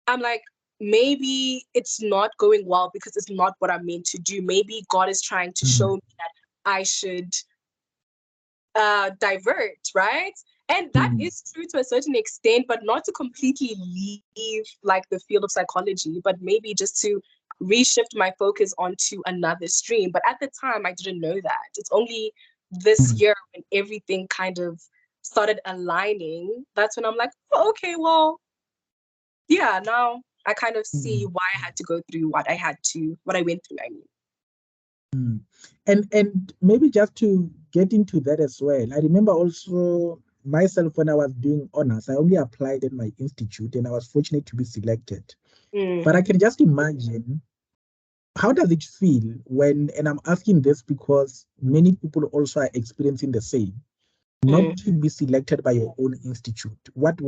I'm like, maybe it's not going well because it's not what I'm meant to do. Maybe God is trying to show me that I should divert, right? And that is true to a certain extent, but not to completely leave like the field of psychology, but maybe just to reshift my focus onto another stream. But at the time, I didn't know that. It's only this year when everything kind of started aligning. That's when I'm like, oh, okay, well, yeah, now I kind of see why I had to go through what I went through, I mean. And maybe just to get into that as well, I remember also myself when I was doing honors, I only applied at my institute and I was fortunate to be selected. But I can just imagine, how does it feel when, and I'm asking this because many people also are experiencing the same, not to be selected by your own institute? What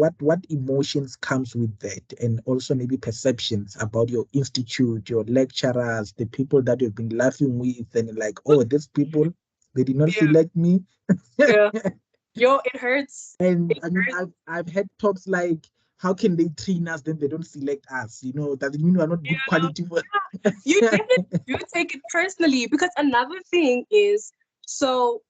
emotions comes with that, and also maybe perceptions about your institute, your lecturers, the people that you've been laughing with, and like, oh, these people, they did not select me. Yo, it hurts. And I mean, I've had talks like, how can they train us then they don't select us? Does it mean we're not good quality for You definitely do take it personally, because another thing is, so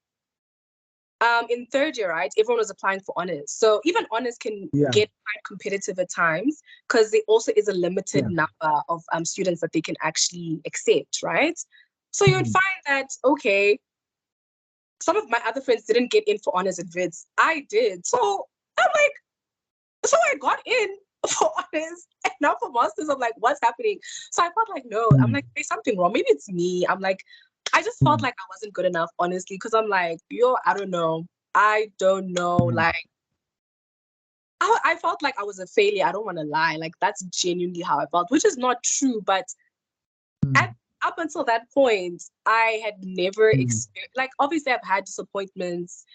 in 3rd year, right, everyone was applying for honors. So even honors can get quite competitive at times because there also is a limited number of students that they can actually accept, right? So you would find that, okay, some of my other friends didn't get in for honors at WITS. I did. So I'm like, so I got in for honors, and now for masters, I'm like, what's happening? So I felt like, no, I'm like, there's something wrong. Maybe it's me. I'm like, I just felt like I wasn't good enough, honestly, because I'm like, I don't know. Like, I felt like I was a failure. I don't want to lie. Like, that's genuinely how I felt, which is not true. But up until that point, I had never experienced, like, obviously I've had disappointments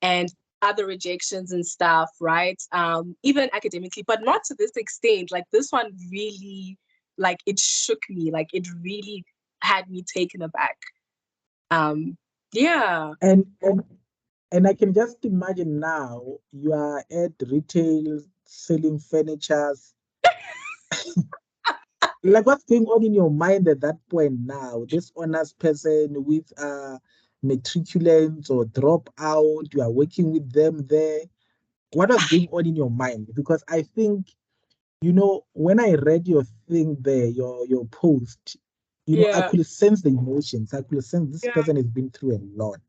and other rejections and stuff, right? Even academically, but not to this extent. Like, this one really, like, it shook me. Like, it really had me taken aback. Yeah. And I can just imagine now you are at retail selling furniture. Like, what's going on in your mind at that point now? This honest person with matriculants or drop out? You are working with them there. What was going on in your mind? Because I think, when I read your thing there, your post, I Yeah. could sense the emotions. I could sense this Yeah. person has been through a lot,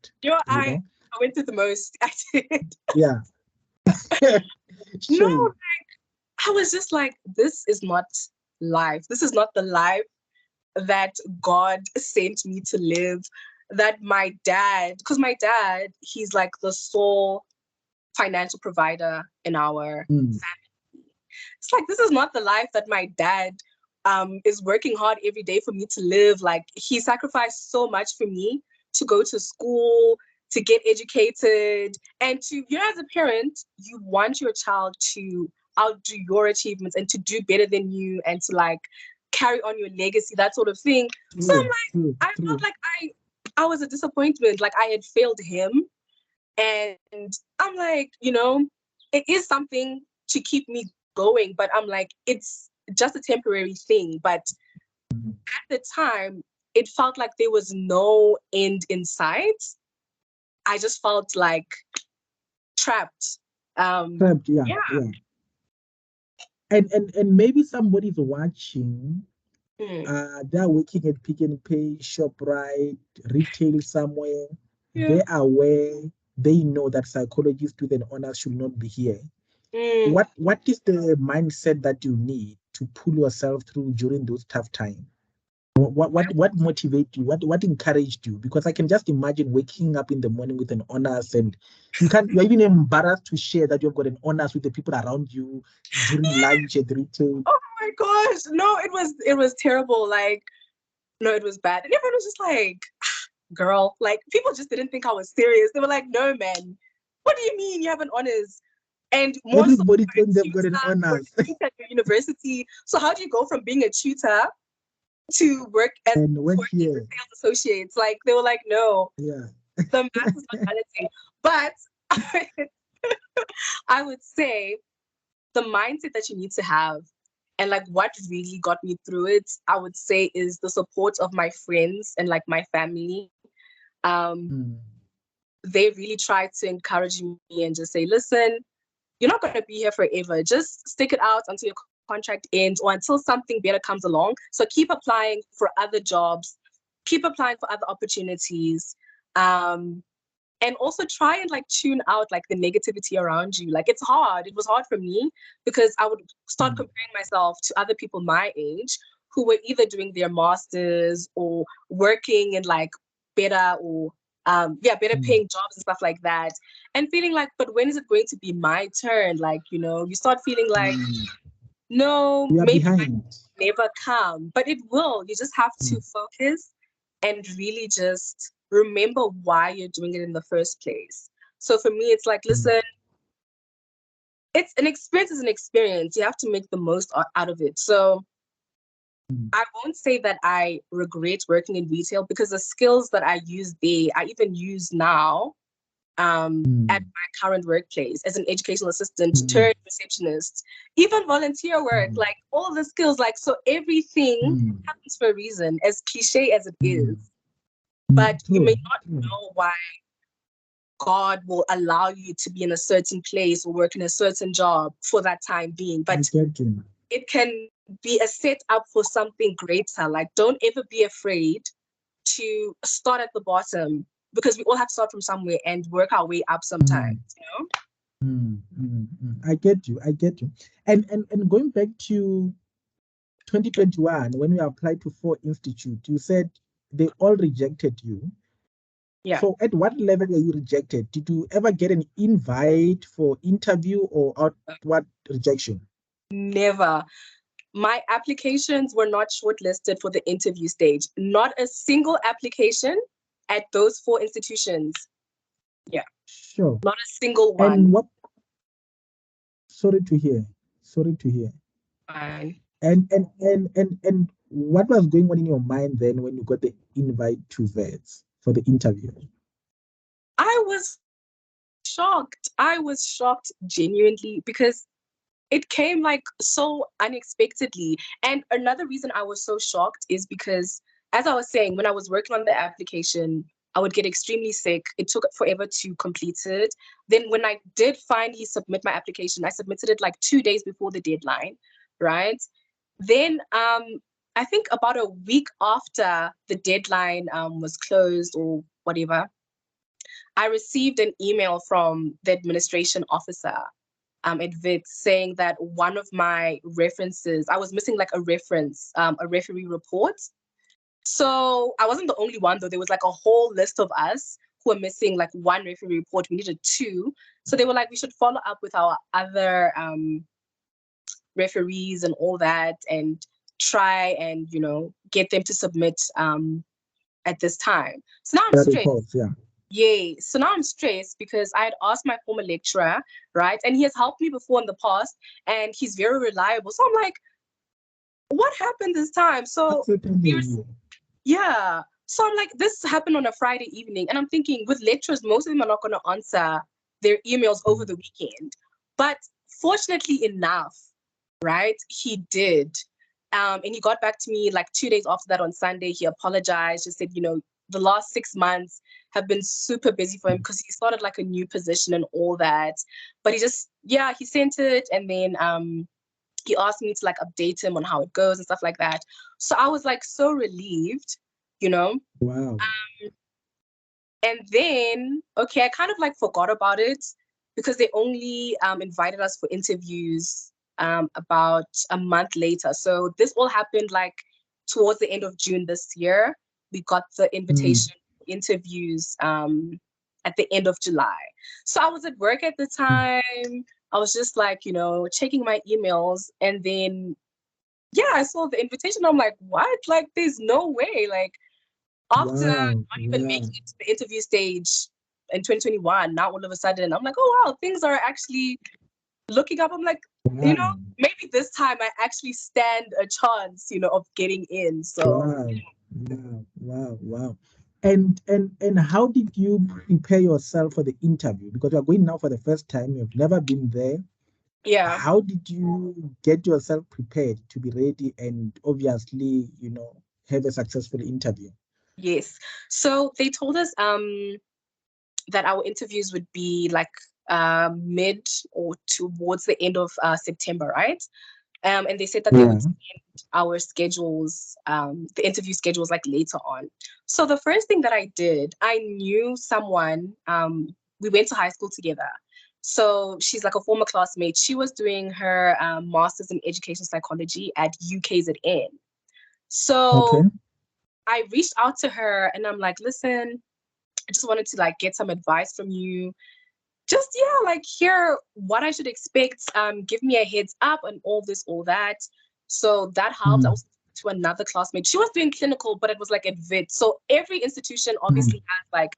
I went through the most. I did. Yeah. No, Shame. I was just like, this is not life. This is not the life that God sent me to live. That because my dad, he's like the sole financial provider in our Mm. family. It's like, this is not the life that my dad is working hard every day for me to live. Like, he sacrificed so much for me to go to school, to get educated, and to, as a parent, you want your child to outdo your achievements and to do better than you and to like carry on your legacy, that sort of thing. So I'm True, like, true, I true. felt like I was a disappointment, like I had failed him. And I'm like, it is something to keep me going, but I'm like, it's just a temporary thing. But at the time, it felt like there was no end in sight. I just felt like trapped. Trapped, yeah, Yeah. yeah. And maybe somebody's watching. Mm. They're working at Pick and Pay, ShopRite, retail somewhere. Yeah. They are aware. They know that psychologists with an honor should not be here. Mm. What is the mindset that you need to pull yourself through during those tough times? What motivated you? What encouraged you? Because I can just imagine waking up in the morning with an honors, and you're even embarrassed to share that you've got an honors with the people around you during lunch at retail. Oh my gosh. No, it was terrible. Like, no, it was bad. And everyone was just like, girl, like people just didn't think I was serious. They were like, no, man, what do you mean you have an honors? And more so, Everybody you're a think they've got an tutor, you're honors. a tutor at your university. So how do you go from being a tutor to work as And work working with here. sales associates? Like they were like, no, Yeah. the math is not balancing. But I would say the mindset that you need to have and like what really got me through it, I would say, is the support of my friends and like my family. Um, Mm. they really tried to encourage me and just say, listen, you're not going to be here forever. Just stick it out until your contract ends or until something better comes along. So keep applying for other jobs, keep applying for other opportunities. And also try and like tune out like the negativity around you. Like it's hard. It was hard for me because I would start Mm. comparing myself to other people my age who were either doing their masters or working in like better or better Mm. paying jobs and stuff like that. And feeling like, but when is it going to be my turn? Like, you start feeling like, Mm. no, You are maybe I behind. never come. But it will. You just have to Mm. focus and really just remember why you're doing it in the first place. So for me, it's like, Mm. listen, it's an experience is an experience. You have to make the most out of it. So Mm. I won't say that I regret working in retail because the skills that I use there, I even use now at Mm. my current workplace as an educational assistant, Mm. turned receptionist, even volunteer work, Mm. like all the skills. Like, so everything Mm. happens for a reason, as cliche as it is. Mm. But Mm. you may True. not True. know why God will allow you to be in a certain place or work in a certain job for that time being. I But get you. it can be a setup for something greater. Like, don't ever be afraid to start at the bottom because we all have to start from somewhere and work our way up sometimes, Mm. Mm. Mm. Mm. I get you. I get you. And going back to 2021, when you applied to 4 institute, you said they all rejected you. Yeah. So at what level were you rejected? Did you ever get an invite for interview or what rejection? Never. My applications were not shortlisted for the interview stage. Not a single application at those 4 institutions. Yeah. Sure. Not a single And one. what, sorry to hear. Sorry to hear. Fine. And what was going on in your mind then when you got the invite to WITS for the interview? I was shocked. I was shocked genuinely because it came like so unexpectedly. And another reason I was so shocked is because, as I was saying, when I was working on the application, I would get extremely sick. It took forever to complete it. Then when I did finally submit my application, I submitted it like 2 days before the deadline, right? Then I think about a week after the deadline was closed or whatever, I received an email from the administration officer at WITS saying that one of my references, I was missing like a reference, a referee report. So I wasn't the only one though. There was like a whole list of us who were missing like one referee report. We needed two. So they were like, we should follow up with our other referees and all that and try and, you know, get them to submit at this time. So now I'm That stressed. reports, yeah. Yay. So now I'm stressed because I had asked my former lecturer, right? And he has helped me before in the past and he's very reliable. So I'm like, what happened this time? So yeah. So I'm like, this happened on a Friday evening. And I'm thinking with lecturers, most of them are not going to answer their emails over the weekend. But fortunately enough, right, he did. And he got back to me like 2 days after that on Sunday. He apologized, just said, you know, the last 6 months have been super busy for him because he started like a new position and all that. But he just, yeah, he sent it. And then he asked me to like update him on how it goes and stuff like that. So I was like so relieved, you know. Wow. And then, okay, I kind of like forgot about it because they only invited us for interviews about a month later. So this all happened like towards the end of June this year. We got the invitation for interviews at the end of July. So I was at work at the time. I was just like, you know, checking my emails. And then, yeah, I saw the invitation. I'm like, what? Like, there's no way. Like, after not even making it to the interview stage in 2021, now all of a sudden, I'm like, oh, wow, things are actually looking up. I'm like, you know, maybe this time I actually stand a chance, you know, of getting in. So, Wow. And how did you prepare yourself for the interview? Because you are going now for the first time, you've never been there. yeah. How did you get yourself prepared to be ready and obviously, you know, have a successful interview? Yes. So they told us that our interviews would be like mid or towards the end of September, right? And they said that they would send our schedules, the interview schedules, like later on. So the first thing that I did, I knew someone. We went to high school together. So she's like a former classmate. She was doing her master's in education psychology at UKZN. So I reached out to her and I'm like, listen, I just wanted to like get some advice from you. Just, yeah, like hear what I should expect. Give me a heads up and all this, all that. So that helped. I was to another classmate. She was doing clinical, but it was like at WITS. So every institution obviously has like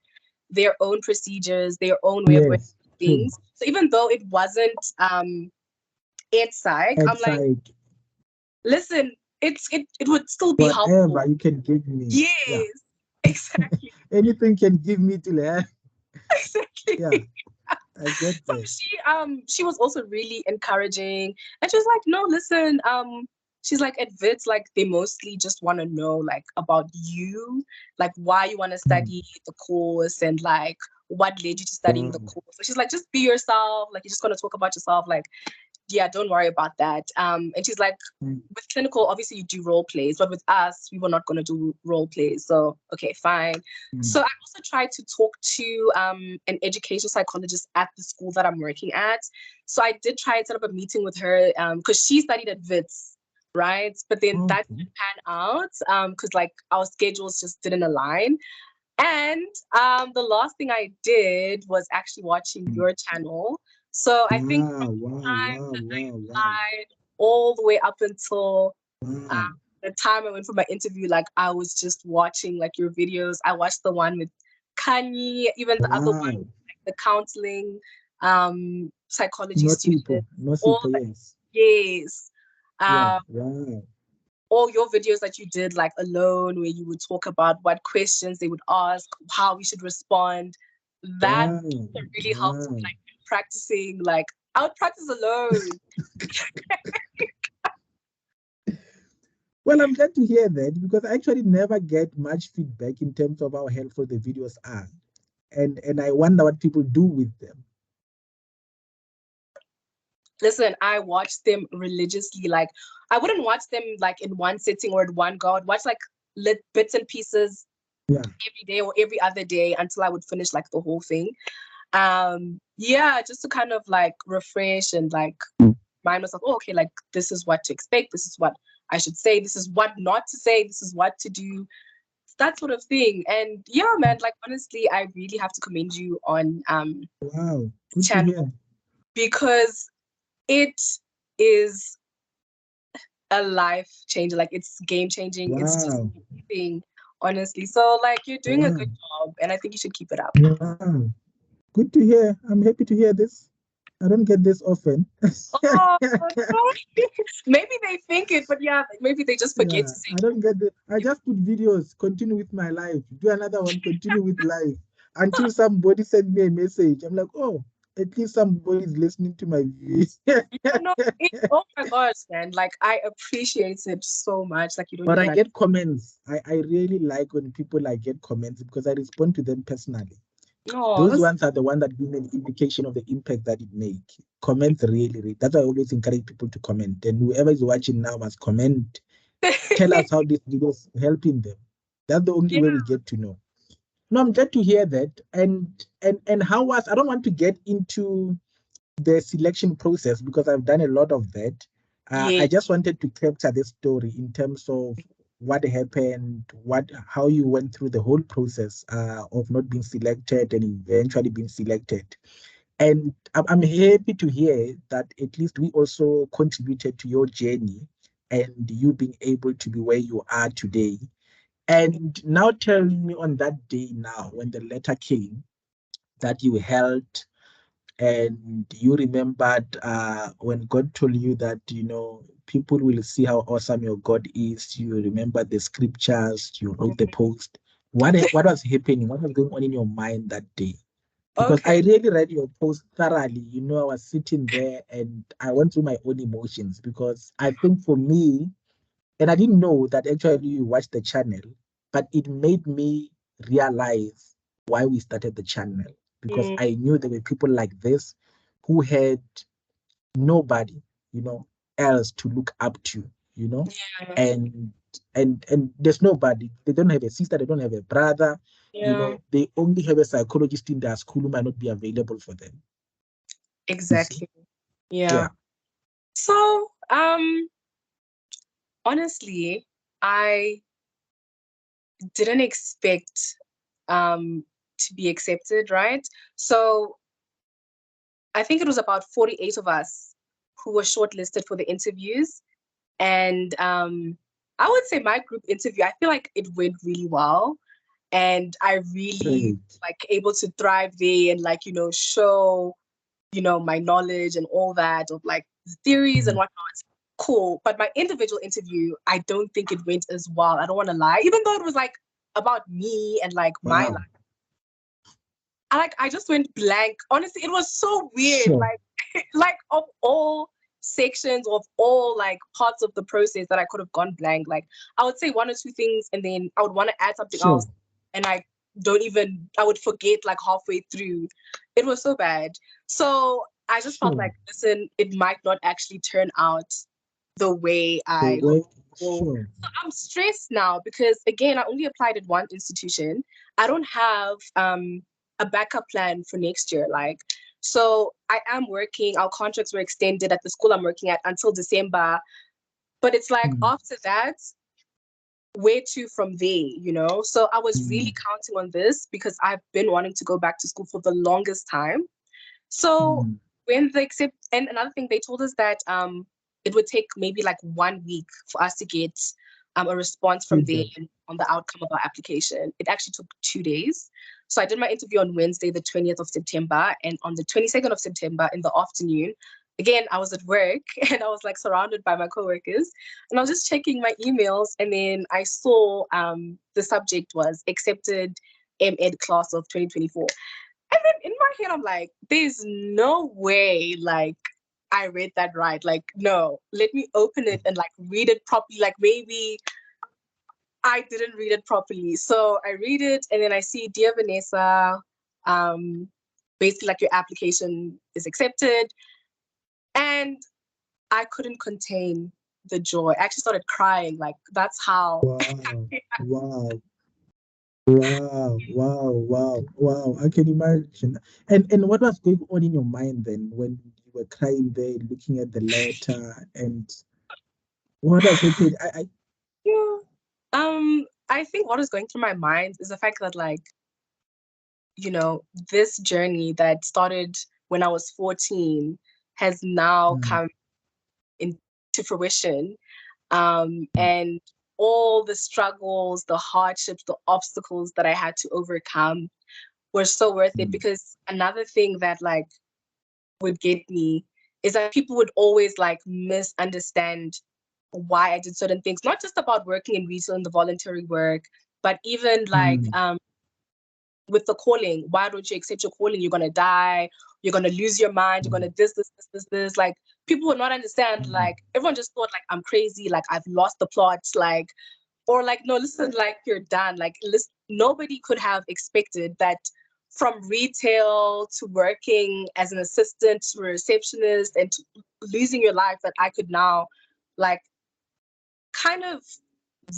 their own procedures, their own way of doing things. So even though it wasn't ed psych, I'm like, listen, it would still be helpful. Whatever you can give me. Yes, exactly. Anything can give me to learn. Exactly. Yeah. I get So that. she was also really encouraging, and she was like, no, listen, she's like, at WITS, like they mostly just want to know like about you, like why you want to study the course and like what led you to studying the course. So she's like, just be yourself, like you're just gonna talk about yourself, like yeah, don't worry about that. And she's like, with clinical, obviously you do role plays, but with us, we were not going to do role plays. So, okay, fine. So I also tried to talk to an education psychologist at the school that I'm working at. So I did try and set up a meeting with her because she studied at WITS, right? But then that didn't pan out because like our schedules just didn't align. And the last thing I did was actually watching your channel. So I think from the time that I applied all the way up until the time I went for my interview, like I was just watching like your videos. I watched the one with Kanye, even the other one, like the counseling psychology student. All that, yes. All your videos that you did like alone, where you would talk about what questions they would ask, how we should respond. That really helped me like practicing. Like I would practice alone. Well, I'm glad to hear that because I actually never get much feedback in terms of how helpful the videos are. And I wonder what people do with them. Listen, I watch them religiously. Like, I wouldn't watch them like in one sitting or in one go. I'd watch like bits and pieces Yeah. every day or every other day until I would finish like the whole thing. Yeah, just to kind of like refresh and like remind myself, oh, okay, like this is what to expect, this is what I should say, this is what not to say, this is what to do, that sort of thing. And yeah, man, like honestly, I really have to commend you on Wow. Good to channel hear. because it is a life changer. Like it's game changing. It's just Wow. everything, honestly. So like you're doing a Wow. good job, and I think you should keep it up. Wow. Good to hear. I'm happy to hear this. I don't get this often. Oh, no. Maybe they think it, but yeah, maybe they just forget Yeah, to say. I don't get it. I just put videos, continue with my life, do another one, continue with life until somebody send me a message. I'm like, oh, at least somebody's listening to my views. Yeah, no, oh my gosh, man. Like I appreciate it so much. Like you don't But I even get comments. I really like when people get comments because I respond to them personally. know. Those ones are the ones that give me an indication of the impact that it make. Comments really. That's why I always encourage people to comment. And whoever is watching now must comment. Tell us how this video is helping them. That's the only Yeah. way we get to know. No, I'm glad to hear that. And how was I don't want to get into the selection process because I've done a lot of that. Yeah. I just wanted to capture this story in terms of what happened, how you went through the whole process of not being selected and eventually being selected. And I'm happy to hear that at least we also contributed to your journey and you being able to be where you are today. And now tell me on that day now when the letter came that you held and you remembered when God told you that, people will see how awesome your God is. You remember the scriptures, you wrote the post. What was happening? What was going on in your mind that day? Because Okay. I really read your post thoroughly. I was sitting there and I went through my own emotions because I think for me, and I didn't know that actually you watched the channel, but it made me realize why we started the channel because Mm, I knew there were people like this who had nobody, else to look up to, yeah. and and there's nobody. They don't have a sister, they don't have a brother, Yeah. they only have a psychologist in their school who might not be available for them. You see? Exactly. Yeah. Yeah. So, honestly, I didn't expect to be accepted, right? So I think it was about 48 of us who were shortlisted for the interviews. And I would say my group interview, I feel like it went really well. And I really Great. like able to thrive there and like, show, my knowledge and all that of like the theories and Mhm. whatnot. Cool. But my individual interview, I don't think it went as well. I don't want to lie. Even though it was like about me and like my Wow. life. I just went blank. Honestly, it was so weird. Sure. Like of all sections of all like parts of the process that I could have gone blank. Like I would say one or two things and then I would want to add something Sure. else and I would forget like halfway through. It was so bad. So I just felt Sure. like, listen, it might not actually turn out the way The I way, hoped. sure. So I'm stressed now because again, I only applied at one institution. I don't have a backup plan for next year. Like, so I am working. Our contracts were extended at the school I'm working at until December. But it's like Mm, after that, where to from there? So I was really mm, counting on this because I've been wanting to go back to school for the longest time. So mm. when they accept, and another thing, they told us that it would take maybe like 1 week for us to get a response from them Feedback. on the outcome of our application. It actually took 2 days. So I did my interview on Wednesday, the 20th of September, and on the 22nd of September in the afternoon, again, I was at work and I was like surrounded by my coworkers and I was just checking my emails and then I saw the subject was accepted MEd class of 2024. And then in my head, I'm like, there's no way, like, I read that right. Like, no, let me open it and like read it properly. Like maybe I didn't read it properly. So I read it and then I see, Dear Vanessa, basically like your application is accepted. And I couldn't contain the joy. I actually started crying. Like that's how. Wow, wow, wow. I can imagine. And what was going on in your mind then when you were crying there, looking at the letter, and what was happening? Yeah. I think what was going through my mind is the fact that like, you know, this journey that started when I was 14 has now Mm, come into fruition. And all the struggles, the hardships, the obstacles that I had to overcome were so worth it. mm, Because another thing that like would get me is that people would always like misunderstand why I did certain things, not just about working in retail and the voluntary work, but even like mm, with the calling. Why don't you accept your calling? You're gonna die, you're gonna lose your mind, you're gonna mm, this. Like people would not understand, mm, like everyone just thought like I'm crazy, like I've lost the plot, like, or like, no, listen, like you're done. Like listen, nobody could have expected that from retail to working as an assistant to a receptionist and to losing your life, that I could now like kind of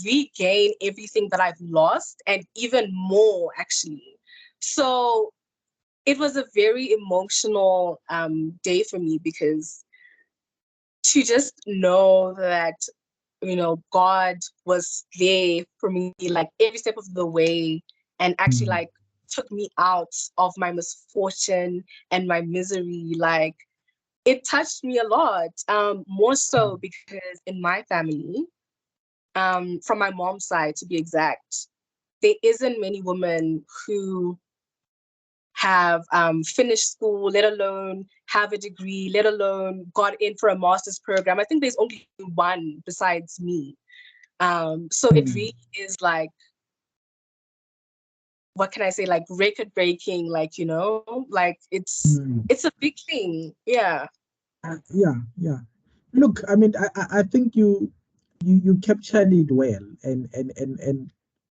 regain everything that I've lost and even more actually. So it was a very emotional day for me, because to just know that, you know, God was there for me like every step of the way, and actually mm, like took me out of my misfortune and my misery. Like it touched me a lot, more so mm, because in my family, from my mom's side to be exact, there isn't many women who have finished school, let alone have a degree, let alone got in for a master's program. I think there's only one besides me. So it mm, really is like, what can I say, like record breaking, like, you know, like mm. it's a big thing. Yeah. Yeah. Look, I mean, I think you captured it well, and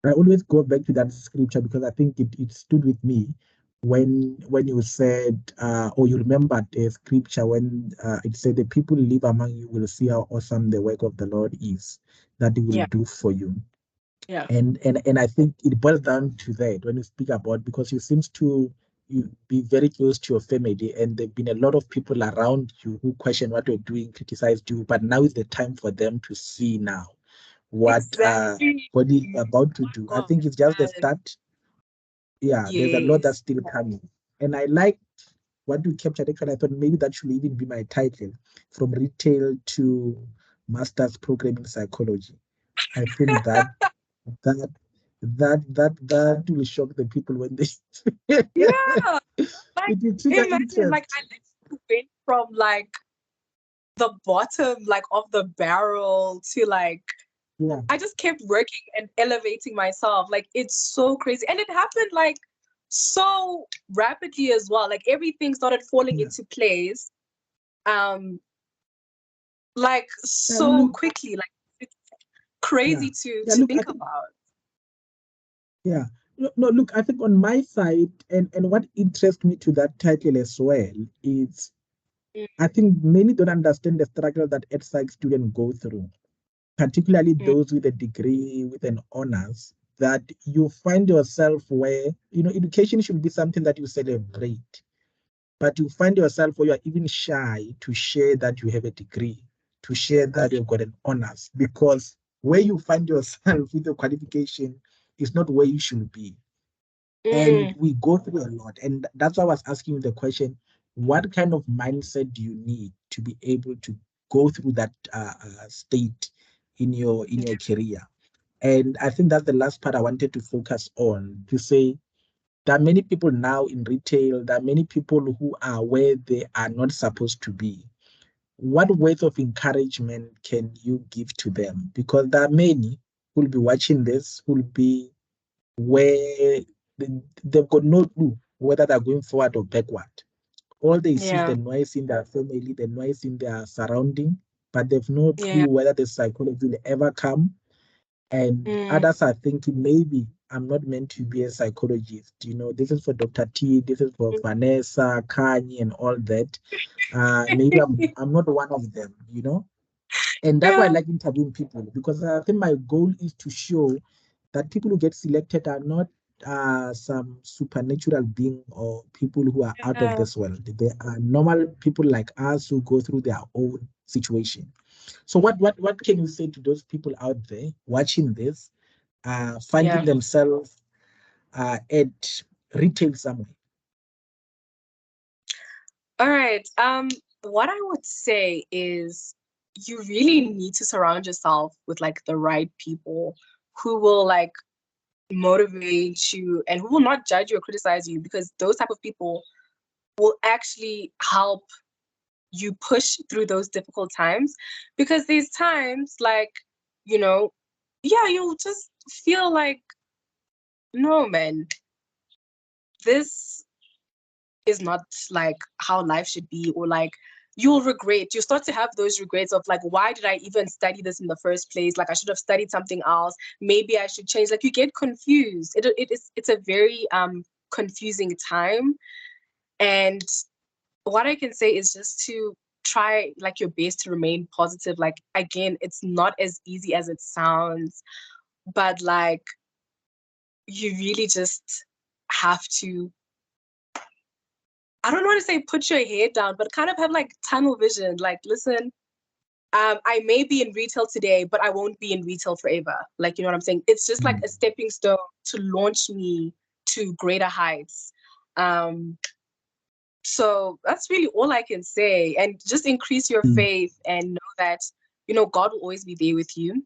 I always go back to that scripture because I think it stood with me when you said, or you remembered the scripture when it said, the people who live among you will see how awesome the work of the Lord is that He will Yeah. do for you. Yeah. And I think it boils down to that when you speak about, because you seems to you be very close to your family, and there've been a lot of people around you who question what you're doing, criticized you, but now is the time for them to see now what Exactly. God is about to do. I God think it's just the has. start. Yeah, there's a lot Yes. that's still coming. And I like what you captured. Actually, I thought maybe that should even be my title, from retail to master's program in psychology. I think that that will shock the people when they Yeah. it Like will trigger imagine, like I interest. literally went from like the bottom like of the barrel to like Yeah, I just kept working and elevating myself. Like it's so crazy. And it happened like so rapidly as well. Like everything started falling yeah, into place. Um like yeah. so Look, quickly. Like it's yeah, crazy yeah. to Look, I think think about. yeah. No, no, look, I think on my side, and what interests me to that title as well is Mm, I think many don't understand the struggle that EdSpsych students go through, particularly mm, those with a degree, with an honors, that you find yourself where, education should be something that you celebrate, but you find yourself where you're even shy to share that you have a degree, to share that you've got an honors, because where you find yourself with your qualification is not where you should be. And mm, we go through a lot. And that's why I was asking you the question, what kind of mindset do you need to be able to go through that state in your career? And I think that's the last part I wanted to focus on, to say there are many people now in retail, there are many people who are where they are not supposed to be. What words of encouragement can you give to them? Because there are many who will be watching this, who will be where they've got no clue whether they're going forward or backward. All they see is Yeah. the noise in their family, the noise in their surrounding, but they've no Yeah. clue whether the psychology will ever come. And Mm. others are thinking, maybe I'm not meant to be a psychologist. This is for Dr. T, this is for Vanessa, Kanye, and all that. Maybe I'm not one of them. And that's why I Yeah. like interviewing people, because I think my goal is to show that people who get selected are not some supernatural being or people who are out of Yeah. this world. They are normal people like us who go through their own situation. So what can you say to those people out there watching this, Yeah. finding themselves at retail somewhere? All right. What I would say is you really need to surround yourself with like the right people who will like motivate you and who will not judge you or criticize you, because those type of people will actually help you push through those difficult times. Because there's times like, you know, yeah, you'll just feel like, no, man, this is not like how life should be, or like you start to have those regrets of like, why did I even study this in the first place? Like I should have studied something else. Maybe I should change. Like you get confused. It's a very confusing time. And what I can say is just to try like your best to remain positive. Like again, it's not as easy as it sounds, but like you really just have to, I don't want to say put your head down, but kind of have like tunnel vision. Like, listen, I may be in retail today, but I won't be in retail forever. Like, you know what I'm saying? It's just like Mm, a stepping stone to launch me to greater heights. Um, so that's really all I can say. And just increase your mm, faith and know that, God will always be there with you.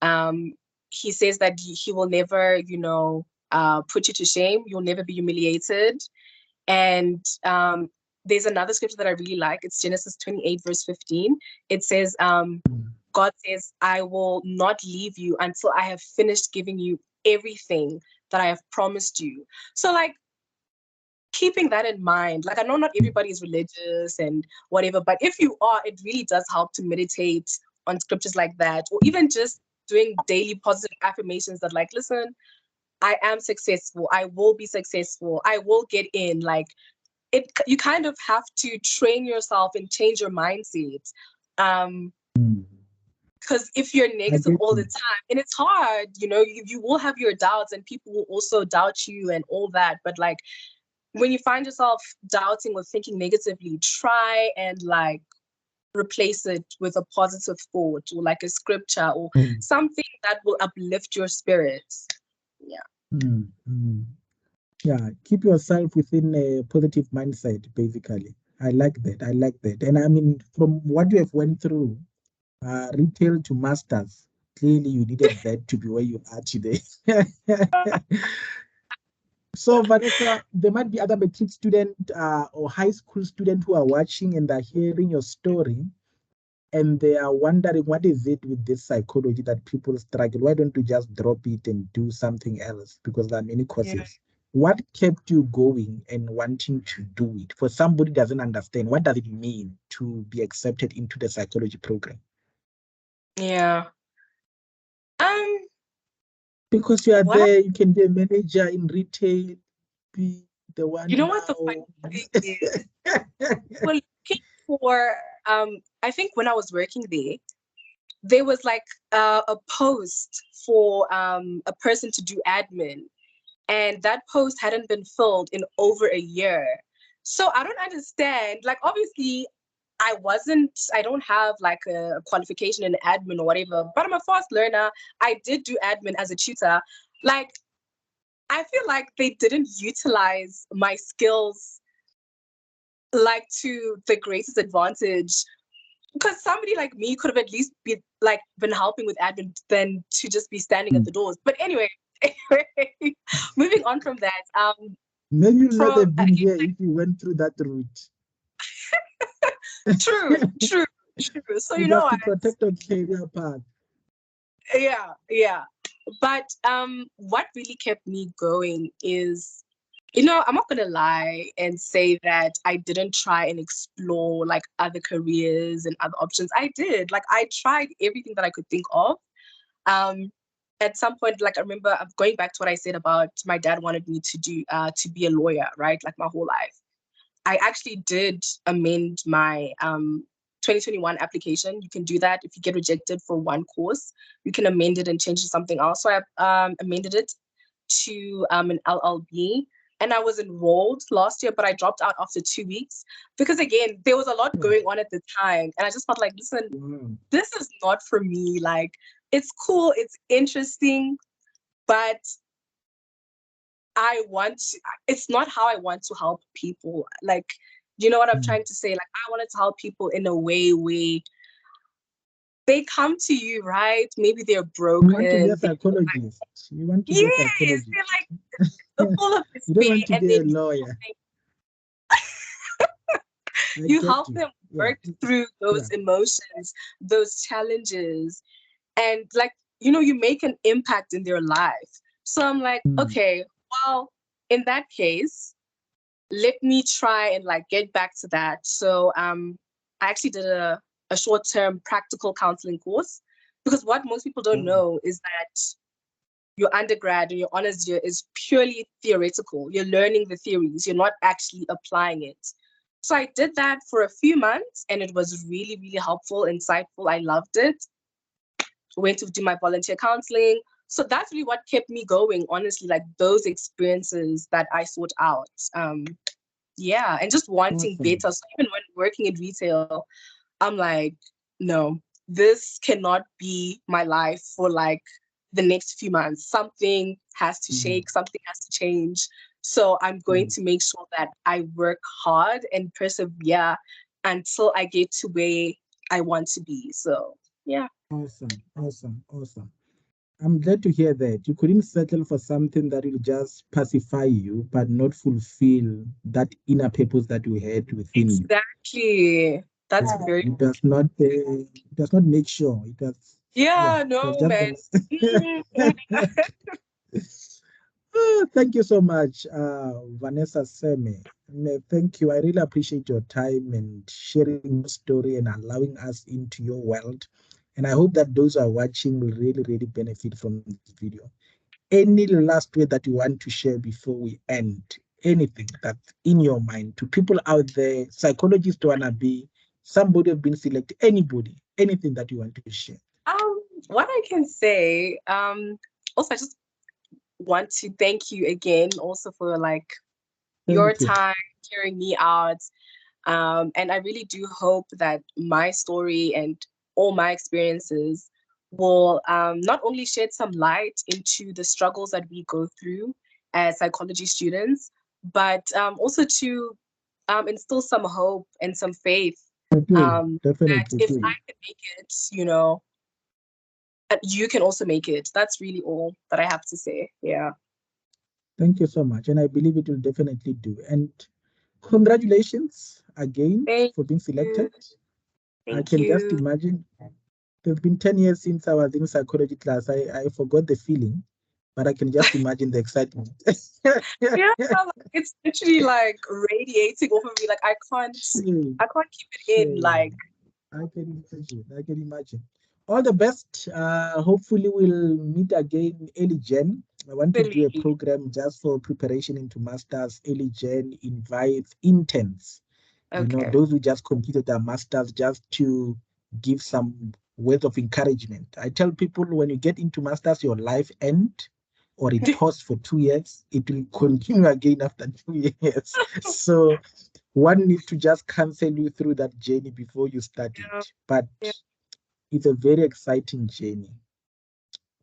Um, he says that he will never, put you to shame. You'll never be humiliated. And there's another scripture that I really like. It's Genesis 28, verse 15. It says, mm, God says, I will not leave you until I have finished giving you everything that I have promised you. So, like, keeping that in mind, like, I know not mm. everybody is religious and whatever, but if you are, it really does help to meditate on scriptures like that, or even just doing daily positive affirmations that, like, listen, I am successful. I will be successful. I will get in. Like, you kind of have to train yourself and change your mindset. Mm. Because if you're I negative get all the you. time, and it's hard, you will have your doubts and people will also doubt you and all that. But like when you find yourself doubting or thinking negatively, try and like replace it with a positive thought or like a scripture or Mm, something that will uplift your spirits. Yeah. mm, mm. Yeah, keep yourself within a positive mindset, basically. I like that. I like that. And I mean, from what you have went through, retail to masters, clearly you needed that to be where you are today. So, Vanessa, there might be other matric student or high school student who are watching and are hearing your story, and they are wondering what is it with this psychology that people struggle. Why don't you just drop it and do something else? Because there are many Yeah. courses. What kept you going and wanting to do it? For somebody who doesn't understand, what does it mean to be accepted into the psychology program? Yeah. Um, Because you are what I, there, you can be a manager in retail, be the you one know what the now. funny thing is? We're looking for, I think when I was working there was like a post for a person to do admin, and that post hadn't been filled in over a year. So I don't understand. Like, obviously, I don't have like a qualification in admin or whatever, but I'm a fast learner. I did do admin as a tutor. Like, I feel like they didn't utilize my skills like to the greatest advantage, because somebody like me could have at least been helping with admin than to just be standing at the doors. But anyway, anyway, moving on from that, Maybe you'll not from have been here if you went through that route. true, true, true. So you You know have what? to protect your career path. Yeah, yeah. But what really kept me going is You know, I'm not gonna lie and say that I didn't try and explore like other careers and other options. I did. Like I tried everything that I could think of. Um, at some point, like I remember going back to what I said about my dad wanted me to be a lawyer, right? Like my whole life. I actually did amend my 2021 application. You can do that if you get rejected for one course. You can amend it and change it to something else. So I amended it to an LLB, and I was enrolled last year, but I dropped out after 2 weeks because again, there was a lot going on at the time, and I just felt like, listen, this is not for me. Like, it's cool, it's interesting, but it's not how I want to help people. Like, you know what I'm trying to say? Like, I wanted to help people in a way where they come to you, right? Maybe they're You want to be broken. a psychologist. You want to be a Yes, psychologist. they're like full of You don't despair, want to and be a then lawyer. I you get help you. them Yeah. work through Yeah. those emotions, those challenges, and like, you know, you make an impact in their life. So I'm like, okay, well, in that case, let me try and like get back to that. So I actually did a short-term practical counseling course, because what most people don't know is that your undergrad and your honors year is purely theoretical. You're learning the theories, you're not actually applying it. So I did that for a few months and it was really, really helpful, insightful. I loved it. Went to do my volunteer counseling. So that's really what kept me going, honestly, like those experiences that I sought out. Yeah, and just wanting Awesome. better. So even when working in retail, I'm like, no, this cannot be my life for like the next few months. Something has to shake, something has to change. So I'm going to make sure that I work hard and persevere until I get to where I want to be. So yeah. Awesome. Awesome. Awesome. I'm glad to hear that. You couldn't settle for something that will just pacify you, but not fulfill that inner purpose that you had within you. Exactly. That's Yeah. very It does not make sure. yeah, It was no just man. Thank you so much, Vanessa Seme. Thank you. I really appreciate your time and sharing your story and allowing us into your world. And I hope that those who are watching will really, really benefit from this video. Any last word that you want to share before we end? Anything that's in your mind to people out there, psychologists wanna be, somebody have been selected, anybody, anything that you want to share. What I can say, also I just want to thank you again also for like your Thank you. time hearing me out. And I really do hope that my story and all my experiences will not only shed some light into the struggles that we go through as psychology students, but also to instill some hope and some faith It will, that definitely if it I will. can make it, you know, you can also make it. That's really all that I have to say. Yeah. Thank you so much. And I believe it will definitely do. And congratulations again Thank for being selected. you. I Thank can just you. imagine. It's been 10 years since I was in psychology class. I forgot the feeling, but I can just imagine the excitement. Yeah, like, it's literally like radiating off of me. Like Shame, I can't keep it in. Like shame. I can imagine. I can imagine. All the best. Hopefully, we'll meet again early Jan. I want to do a really. program just for preparation into masters. Early Jan invite interns. You know, Okay. those who just completed their masters, just to give some words of encouragement. I tell people when you get into masters, your life end or it paused for 2 years, it will continue again after 2 years. So one needs to just counsel you through that journey before you start Yeah, it. But yeah. it's a very exciting journey,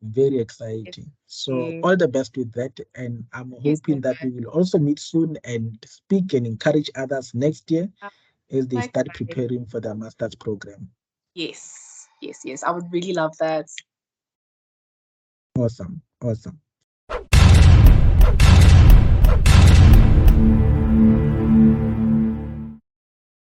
very Thank exciting. So you. all the best with that. And I'm Thank you so hoping that we much. will also meet soon and speak and encourage others next year as they start Likewise. preparing for their master's program. Yes. Yes, yes. I would really love that. Awesome. Awesome.